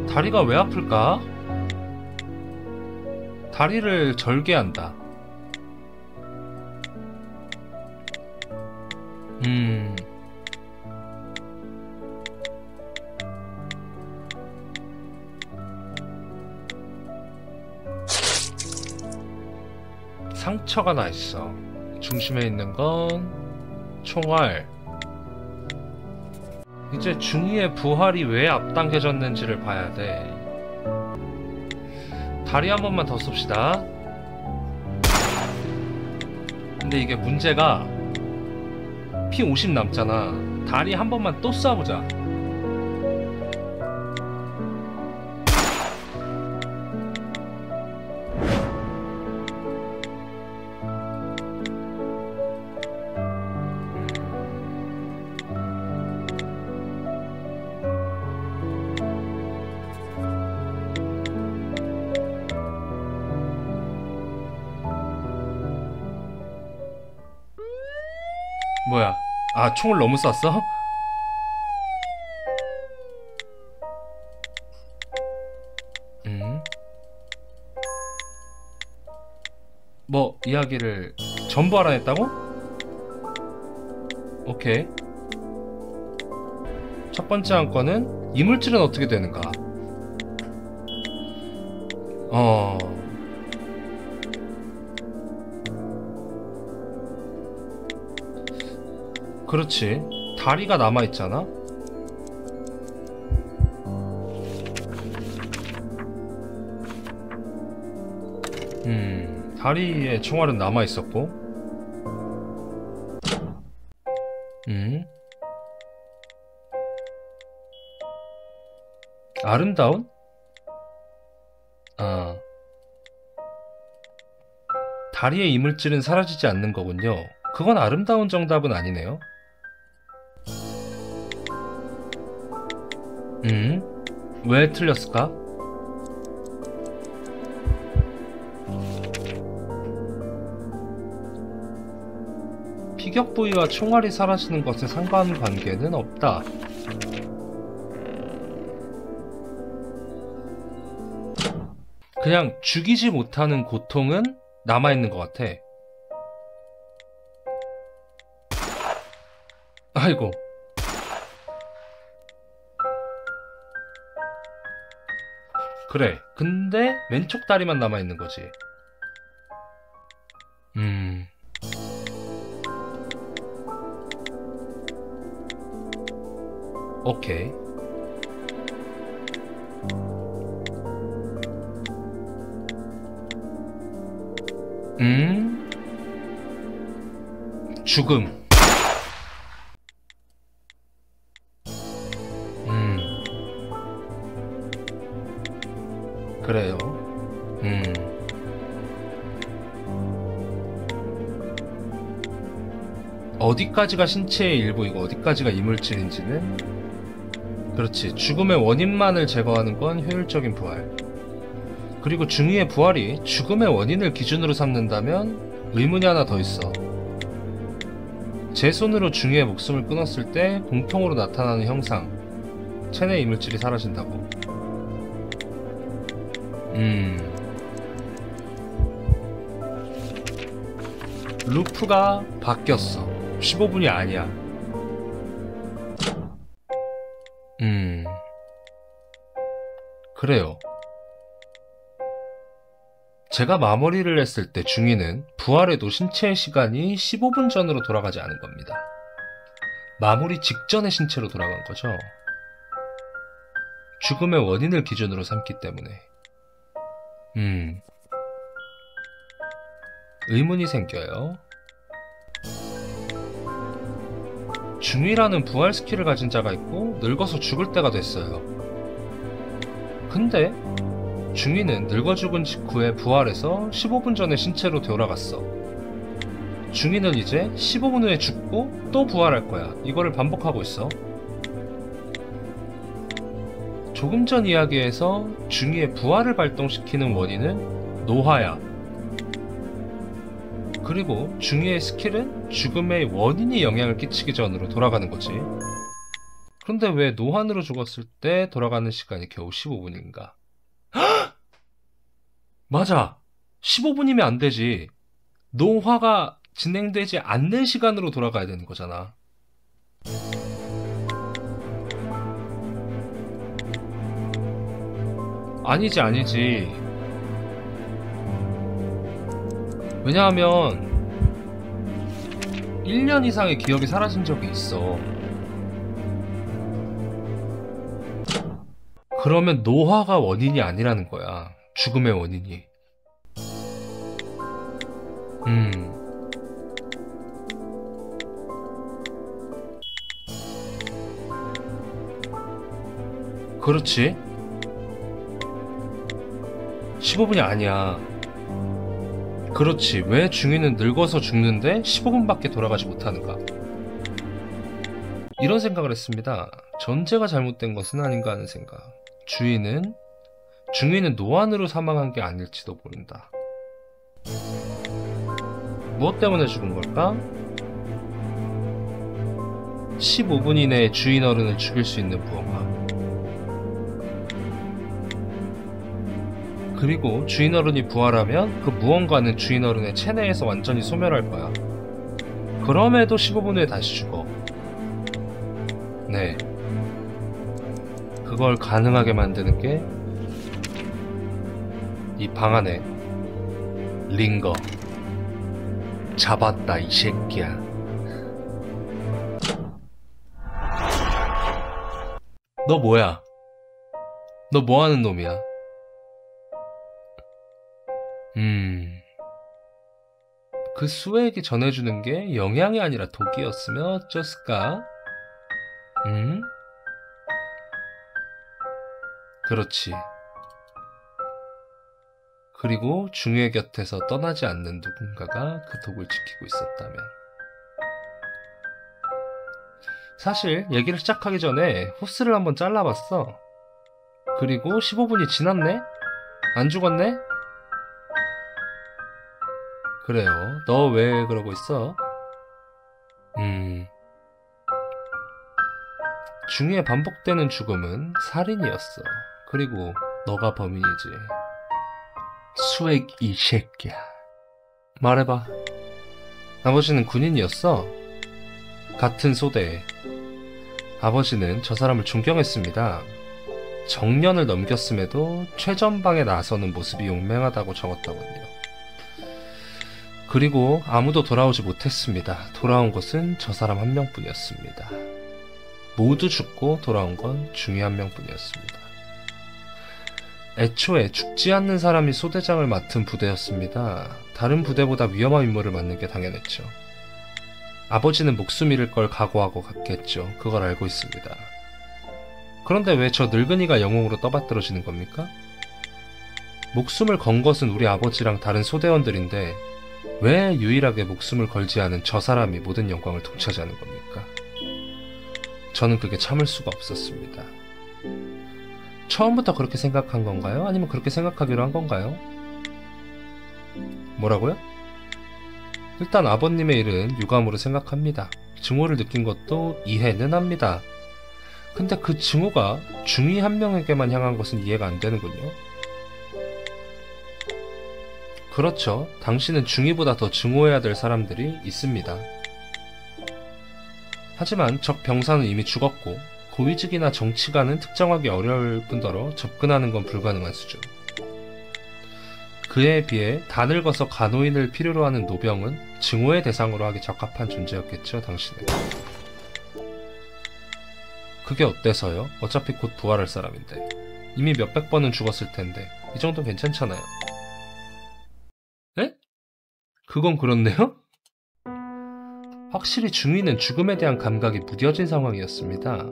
다리가 왜 아플까? 다리를 절개한다. 상처가 나 있어. 중심에 있는 건 총알. 이제 중2의 부활이 왜 앞당겨졌는지를 봐야 돼. 다리 한 번만 더 쏩시다. 근데 이게 문제가 피 50 남잖아. 다리 한 번만 또 쏴보자. 뭐야? 아, 총을 너무 쐈어? 뭐 이야기를 전부 알아냈다고? 오케이. 첫 번째 안건은 이물질은 어떻게 되는가? 그렇지. 다리가 남아있잖아? 다리에 총알은 남아있었고 아름다운? 아, 다리의 이물질은 사라지지 않는 거군요. 그건 아름다운 정답은 아니네요. 왜 틀렸을까? 피격 부위와 총알이 사라지는 것에 상관관계는 없다. 그냥 죽이지 못하는 고통은 남아있는 것 같아. 아이고. 그래. 근데 왼쪽 다리만 남아있는 거지. 오케이. 죽음. 그래요. 어디까지가 신체의 일부이고 어디까지가 이물질인지는, 그렇지, 죽음의 원인만을 제거하는 건 효율적인 부활. 그리고 중2의 부활이 죽음의 원인을 기준으로 삼는다면 의문이 하나 더 있어. 제 손으로 중2의 목숨을 끊었을 때 공통으로 나타나는 형상, 체내 이물질이 사라진다고. 루프가 바뀌었어. 15분이 아니야. 그래요. 제가 마무리를 했을 때 중2는 부활해도 신체의 시간이 15분 전으로 돌아가지 않은 겁니다. 마무리 직전의 신체로 돌아간 거죠. 죽음의 원인을 기준으로 삼기 때문에. 의문이 생겨요. 중2라는 부활 스킬을 가진 자가 있고 늙어서 죽을 때가 됐어요. 근데 중2는 늙어 죽은 직후에 부활해서 15분 전에 신체로 돌아갔어. 중2는 이제 15분 후에 죽고 또 부활할 거야. 이거를 반복하고 있어. 조금 전 이야기에서 중이의 부활을 발동시키는 원인은 노화야. 그리고 중이의 스킬은 죽음의 원인이 영향을 끼치기 전으로 돌아가는 거지. 그런데 왜 노환으로 죽었을 때 돌아가는 시간이 겨우 15분인가? 맞아! 15분이면 안 되지. 노화가 진행되지 않는 시간으로 돌아가야 되는 거잖아. 아니지. 왜냐하면 1년 이상의 기억이 사라진 적이 있어. 그러면 노화가 원인이 아니라는 거야. 죽음의 원인이. 그렇지. 15분이 아니야. 그렇지. 왜 중이는 늙어서 죽는데 15분밖에 돌아가지 못하는가? 이런 생각을 했습니다. 전제가 잘못된 것은 아닌가 하는 생각. 중이는 노안으로 사망한 게 아닐지도 모른다. 무엇 때문에 죽은 걸까? 15분 이내에 주인 어른을 죽일 수 있는 무언가. 그리고 주인 어른이 부활하면 그 무언가는 주인 어른의 체내에서 완전히 소멸할 거야. 그럼에도 15분 후에 다시 죽어. 네. 그걸 가능하게 만드는 게 이 방 안에 링거. 잡았다 이 새끼야. 너 뭐야? 너 뭐하는 놈이야? 그 수에게 전해주는 게 영양이 아니라 독이었으면 어쩌을까? 그렇지. 그리고 중유의 곁에서 떠나지 않는 누군가가 그 독을 지키고 있었다면. 사실 얘기를 시작하기 전에 호스를 한번 잘라봤어. 그리고 15분이 지났네? 안 죽었네? 그래요. 너 왜 그러고 있어? 중에 반복되는 죽음은 살인이었어. 그리고 너가 범인이지. 수액 이 새끼야. 말해봐. 아버지는 군인이었어. 같은 소대에. 아버지는 저 사람을 존경했습니다. 정년을 넘겼음에도 최전방에 나서는 모습이 용맹하다고 적었다군요. 그리고 아무도 돌아오지 못했습니다. 돌아온 것은 저 사람 한 명뿐이었습니다. 모두 죽고 돌아온 건 중이 한 명뿐이었습니다. 애초에 죽지 않는 사람이 소대장을 맡은 부대였습니다. 다른 부대보다 위험한 임무를 맡는 게 당연했죠. 아버지는 목숨 잃을 걸 각오하고 갔겠죠. 그걸 알고 있습니다. 그런데 왜 저 늙은이가 영웅으로 떠받들어지는 겁니까? 목숨을 건 것은 우리 아버지랑 다른 소대원들인데 왜 유일하게 목숨을 걸지 않은 저 사람이 모든 영광을 독차지하는 겁니까? 저는 그게 참을 수가 없었습니다. 처음부터 그렇게 생각한 건가요? 아니면 그렇게 생각하기로 한 건가요? 뭐라고요? 일단 아버님의 일은 유감으로 생각합니다. 증오를 느낀 것도 이해는 합니다. 근데 그 증오가 중위 한 명에게만 향한 것은 이해가 안 되는군요. 그렇죠. 당신은 중위보다 더 증오해야 될 사람들이 있습니다. 하지만 적 병사는 이미 죽었고 고위직이나 정치가는 특정하기 어려울 뿐더러 접근하는 건 불가능한 수준. 그에 비해 다 늙어서 간호인을 필요로 하는 노병은 증오의 대상으로 하기 적합한 존재였겠죠, 당신은. 그게 어때서요? 어차피 곧 부활할 사람인데. 이미 몇백 번은 죽었을 텐데 이 정도 괜찮잖아요. 에? 그건 그렇네요? 확실히 중위는 죽음에 대한 감각이 무뎌진 상황이었습니다.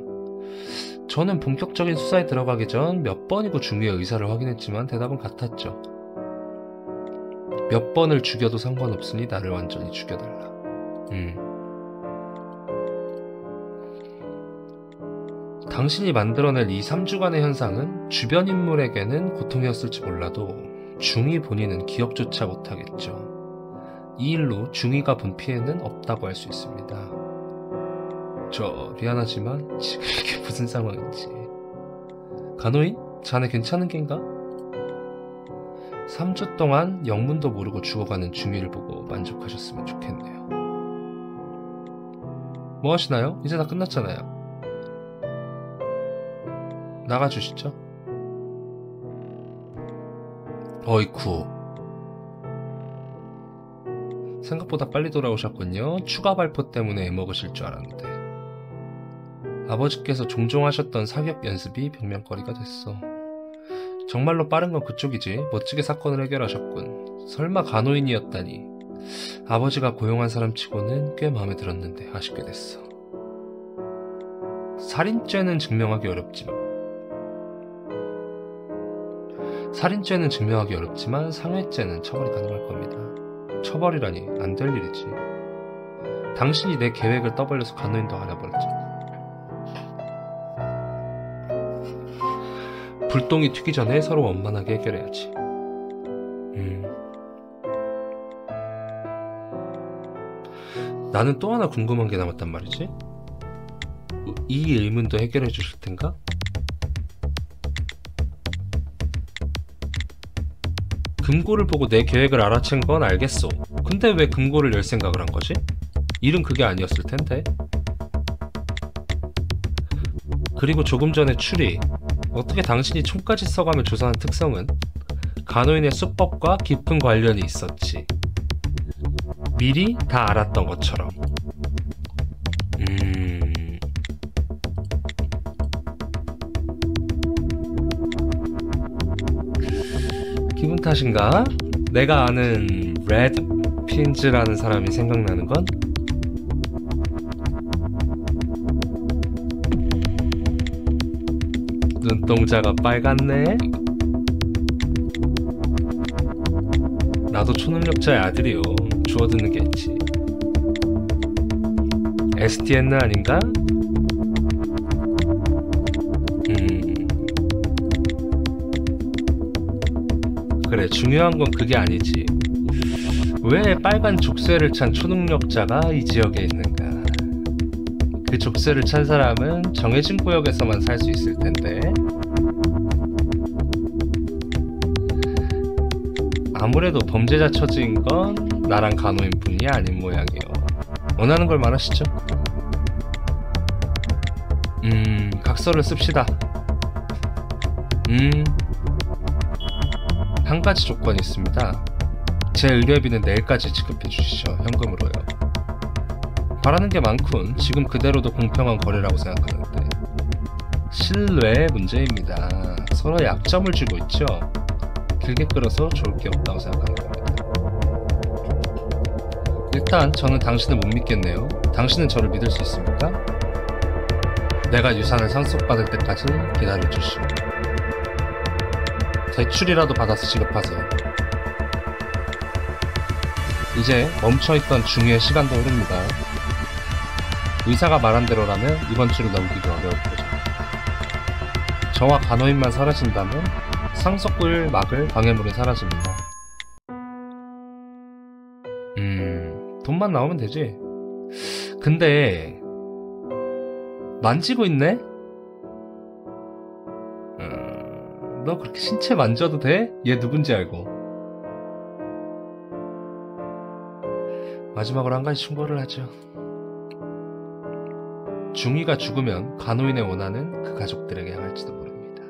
저는 본격적인 수사에 들어가기 전 몇 번이고 중위의 의사를 확인했지만 대답은 같았죠. 몇 번을 죽여도 상관없으니 나를 완전히 죽여달라. 당신이 만들어낼 이 3주간의 현상은 주변 인물에게는 고통이었을지 몰라도 중이 본인은 기억조차 못하겠죠. 이 일로 중이가 본 피해는 없다고 할 수 있습니다. 저 미안하지만 지금 이게 무슨 상황인지. 간호인? 자네 괜찮은 겐가? 3주 동안 영문도 모르고 죽어가는 중이를 보고 만족하셨으면 좋겠네요. 뭐 하시나요? 이제 다 끝났잖아요. 나가주시죠. 어이쿠. 생각보다 빨리 돌아오셨군요. 추가 발포 때문에 애먹으실 줄 알았는데. 아버지께서 종종 하셨던 사격 연습이 벽면거리가 됐어. 정말로 빠른 건 그쪽이지. 멋지게 사건을 해결하셨군. 설마 간호인이었다니. 아버지가 고용한 사람치고는 꽤 마음에 들었는데 아쉽게 됐어. 살인죄는 증명하기 어렵지만 상해죄는 처벌이 가능할 겁니다. 처벌이라니 안 될 일이지. 당신이 내 계획을 떠벌려서 간호인도 하나 버렸잖아. 불똥이 튀기 전에 서로 원만하게 해결해야지. 나는 또 하나 궁금한 게 남았단 말이지. 이 의문도 해결해 주실 텐가? 금고를 보고 내 계획을 알아챈 건 알겠어. 근데 왜 금고를 열 생각을 한 거지? 일은 그게 아니었을 텐데. 그리고 조금 전에 추리. 어떻게 당신이 총까지 써가며 조사한 특성은 간호인의 수법과 깊은 관련이 있었지. 미리 다 알았던 것처럼. 기분 탓인가? 내가 아는 레드 핀즈라는 사람이 생각나는 건? 눈동자가 빨갛네? 나도 초능력자의 아들이요. 주워듣는 게 있지. STN 아닌가? 그래, 중요한 건 그게 아니지. 왜 빨간 족쇄를 찬 초능력자가 이 지역에 있는가? 그 족쇄를 찬 사람은 정해진 구역에서만 살 수 있을 텐데. 아무래도 범죄자 처지인 건 나랑 간호인뿐이 아닌 모양이요. 원하는 걸 말하시죠. 각서를 씁시다. 한 가지 조건이 있습니다. 제 의료비는 내일까지 지급해 주시죠. 현금으로요. 바라는 게 많군. 지금 그대로도 공평한 거래라고 생각하는데. 신뢰의 문제입니다. 서로 약점을 쥐고 있죠. 길게 끌어서 좋을 게 없다고 생각하는 겁니다. 일단 저는 당신을 못 믿겠네요. 당신은 저를 믿을 수 있습니까? 내가 유산을 상속받을 때까지 기다려주시오. 대출이라도 받아서 지급하세요. 이제 멈춰있던 중의의 시간도 흐릅니다. 의사가 말한 대로라면 이번 주를 넘기기 어려울 거죠. 저와 간호인만 사라진다면 상속을 막을 방해물은 사라집니다. 돈만 나오면 되지. 근데 만지고 있네? 너 그렇게 신체 만져도 돼? 얘 누군지 알고. 마지막으로 한 가지 충고를 하죠. 중이가 죽으면 간호인의 원한은 그 가족들에게 향할지도 모릅니다.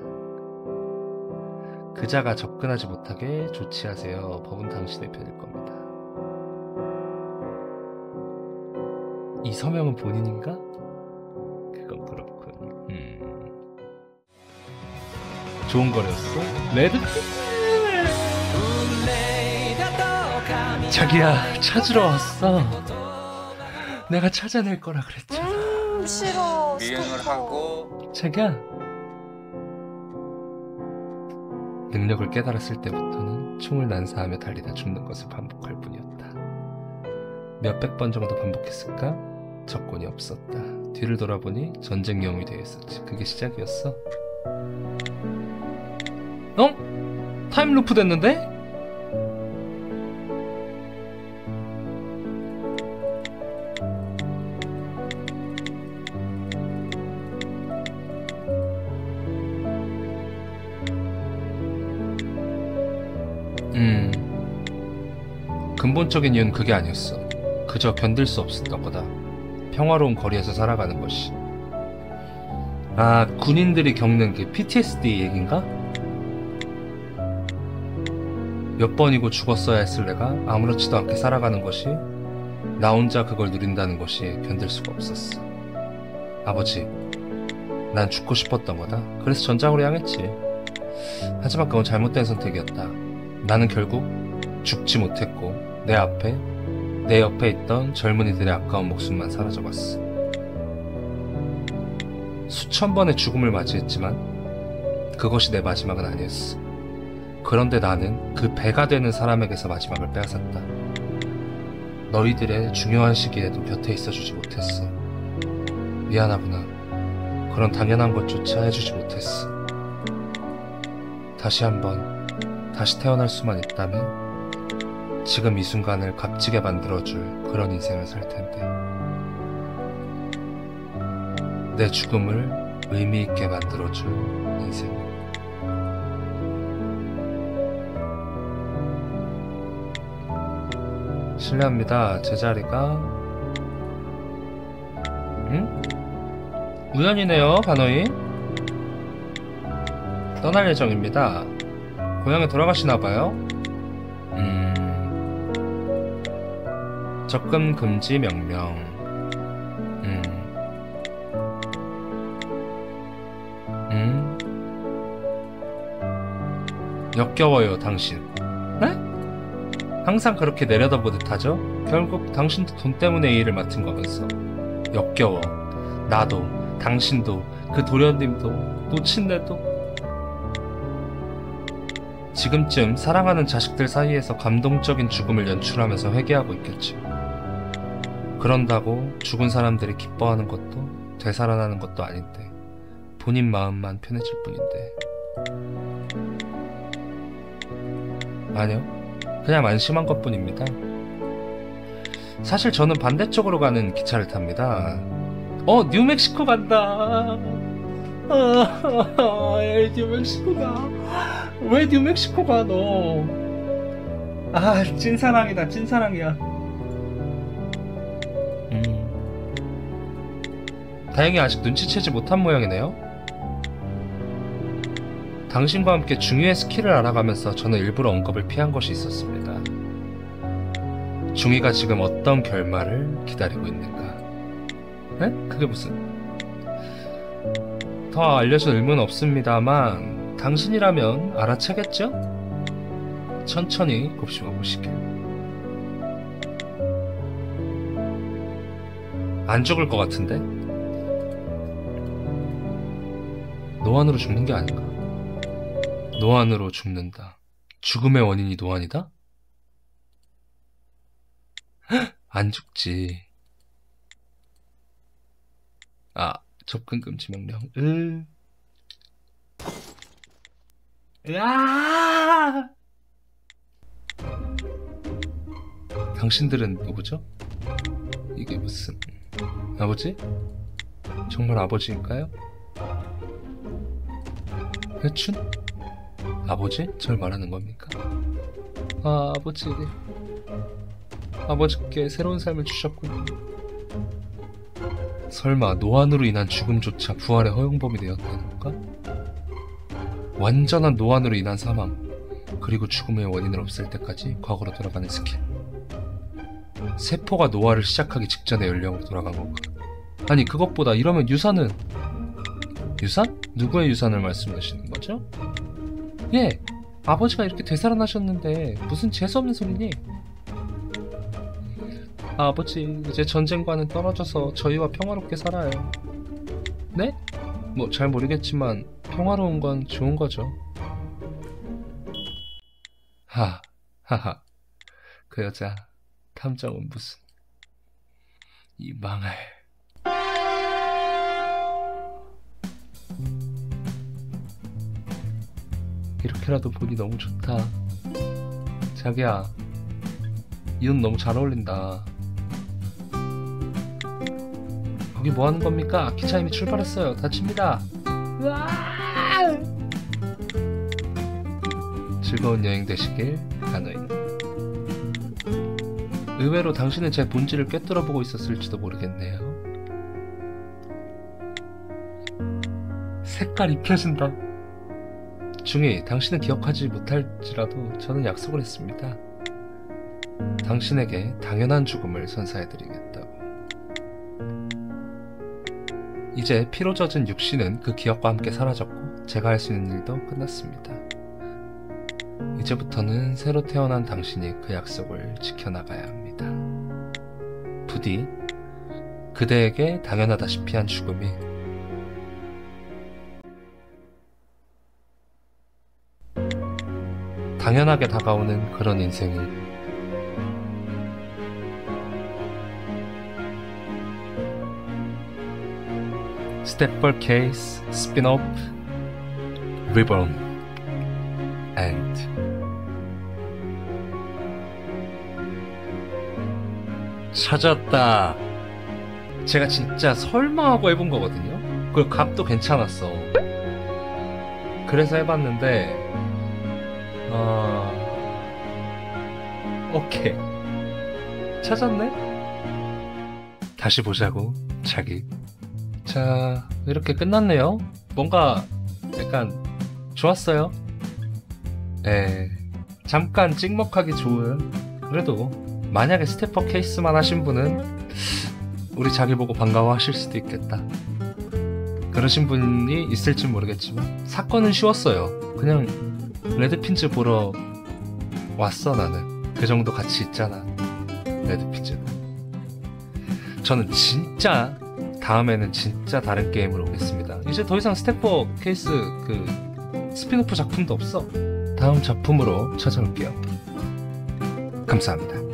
그자가 접근하지 못하게 조치하세요. 법은 당신의 편일 겁니다. 이 서명은 본인인가? 그건 그렇군. 좋은 거래였어? 레드? 자기야, 찾으러 왔어. 내가 찾아낼 거라 그랬잖아. 싫어. 미행을 하고 자기야. 능력을 깨달았을 때부터는 총을 난사하며 달리다 죽는 것을 반복할 뿐이었다. 몇백 번 정도 반복했을까? 적군이 없었다. 뒤를 돌아보니 전쟁 영웅이 되어 있었지. 그게 시작이었어. 어? 타임루프 됐는데? 근본적인 이유는 그게 아니었어. 그저 견딜 수 없었던 거다. 평화로운 거리에서 살아가는 것이. 아, 군인들이 겪는 그 PTSD 얘긴가? 몇 번이고 죽었어야 했을 내가 아무렇지도 않게 살아가는 것이, 나 혼자 그걸 누린다는 것이 견딜 수가 없었어. 아버지, 난 죽고 싶었던 거다. 그래서 전장으로 향했지. 하지만 그건 잘못된 선택이었다. 나는 결국 죽지 못했고 내 옆에 있던 젊은이들의 아까운 목숨만 사라져갔어. 수천 번의 죽음을 맞이했지만 그것이 내 마지막은 아니었어. 그런데 나는 그 배가 되는 사람에게서 마지막을 빼앗았다. 너희들의 중요한 시기에도 곁에 있어주지 못했어. 미안하구나. 그런 당연한 것조차 해주지 못했어. 다시 태어날 수만 있다면 지금 이 순간을 값지게 만들어줄 그런 인생을 살 텐데. 내 죽음을 의미있게 만들어줄 인생. 실례합니다. 제자리가 우연이네요. 간호인 떠날 예정입니다. 고향에 돌아가시나봐요. 접근 금지 명령. 역겨워요, 당신. 네? 항상 그렇게 내려다보듯 하죠? 결국 당신도 돈 때문에 이 일을 맡은 거면서. 역겨워. 나도, 당신도, 그 도련님도, 노친네도. 지금쯤 사랑하는 자식들 사이에서 감동적인 죽음을 연출하면서 회개하고 있겠지. 그런다고 죽은 사람들이 기뻐하는 것도 되살아나는 것도 아닌데 본인 마음만 편해질 뿐인데. 아니요, 그냥 안심한 것뿐입니다. 사실 저는 반대쪽으로 가는 기차를 탑니다. 뉴멕시코 간다. 뉴멕시코가 왜 뉴멕시코가 너? 아, 찐사랑이다. 찐사랑이야. 다행히 아직 눈치채지 못한 모양이네요. 당신과 함께 중위의 스킬을 알아가면서 저는 일부러 언급을 피한 것이 있었습니다. 중위가 지금 어떤 결말을 기다리고 있는가? 네? 그게 무슨? 더 알려줄 의무는 없습니다만 당신이라면 알아채겠죠? 천천히 곱씹어 보시길. 안 죽을 것 같은데? 노안으로 죽는 게 아닌가? 노안으로 죽는다. 죽음의 원인이 노안이다? 안 죽지. 아, 접근 금지 명령. 으아! 당신들은 누구죠? 이게 무슨 아버지? 정말 아버지인가요? 회춘? 아버지? 절 말하는 겁니까? 아, 아버지. 아버지께 새로운 삶을 주셨군요. 설마 노안으로 인한 죽음조차 부활의 허용범위 되었다는 건가? 완전한 노안으로 인한 사망, 그리고 죽음의 원인을 없앨 때까지 과거로 돌아가는 스킬. 세포가 노화를 시작하기 직전의 연령으로 돌아간 건가? 아니, 그것보다 이러면 유산은... 유산? 누구의 유산을 말씀하시는 거죠? 예, 아버지가 이렇게 되살아나셨는데 무슨 재수없는 소리니? 아버지, 이제 전쟁과는 떨어져서 저희와 평화롭게 살아요. 네? 뭐 잘 모르겠지만 평화로운 건 좋은 거죠. 하하. 그 여자 탐정은 무슨... 이 망할... 이렇게라도 보니 너무 좋다. 자기야, 이 옷 너무 잘 어울린다. 거기 뭐 하는 겁니까? 기차 이미 출발했어요. 다칩니다. 으아! 즐거운 여행 되시길, 가노인. 의외로 당신은 제 본질을 꿰뚫어보고 있었을지도 모르겠네요. 색깔 입혀진다. 중이, 당신은 기억하지 못할지라도 저는 약속을 했습니다. 당신에게 당연한 죽음을 선사해드리겠다고. 이제 피로 젖은 육신은 그 기억과 함께 사라졌고 제가 할 수 있는 일도 끝났습니다. 이제부터는 새로 태어난 당신이 그 약속을 지켜나가야 합니다. 부디 그대에게 당연하다시피 한 죽음이 당연하게 다가오는 그런 인생이 Stepford Case Spin-off Reborn End. 찾았다. 제가 진짜 설마 하고 해본 거거든요. 그리고 값도 괜찮았어. 그래서 해봤는데 오케이. 찾았네? 다시 보자고, 자기. 자, 이렇게 끝났네요. 뭔가 약간 좋았어요. 잠깐 찍먹하기 좋은. 그래도 만약에 스태퍼 케이스만 하신 분은 우리 자기 보고 반가워하실 수도 있겠다. 그러신 분이 있을진 모르겠지만 사건은 쉬웠어요. 그냥 레드핀즈 보러 왔어. 나는 그 정도 가치 있잖아, 레드핀즈는. 저는 진짜 다음에는 진짜 다른 게임으로 오겠습니다. 이제 더 이상 스태퍼 케이스 그 스피노프 작품도 없어. 다음 작품으로 찾아올게요. 감사합니다.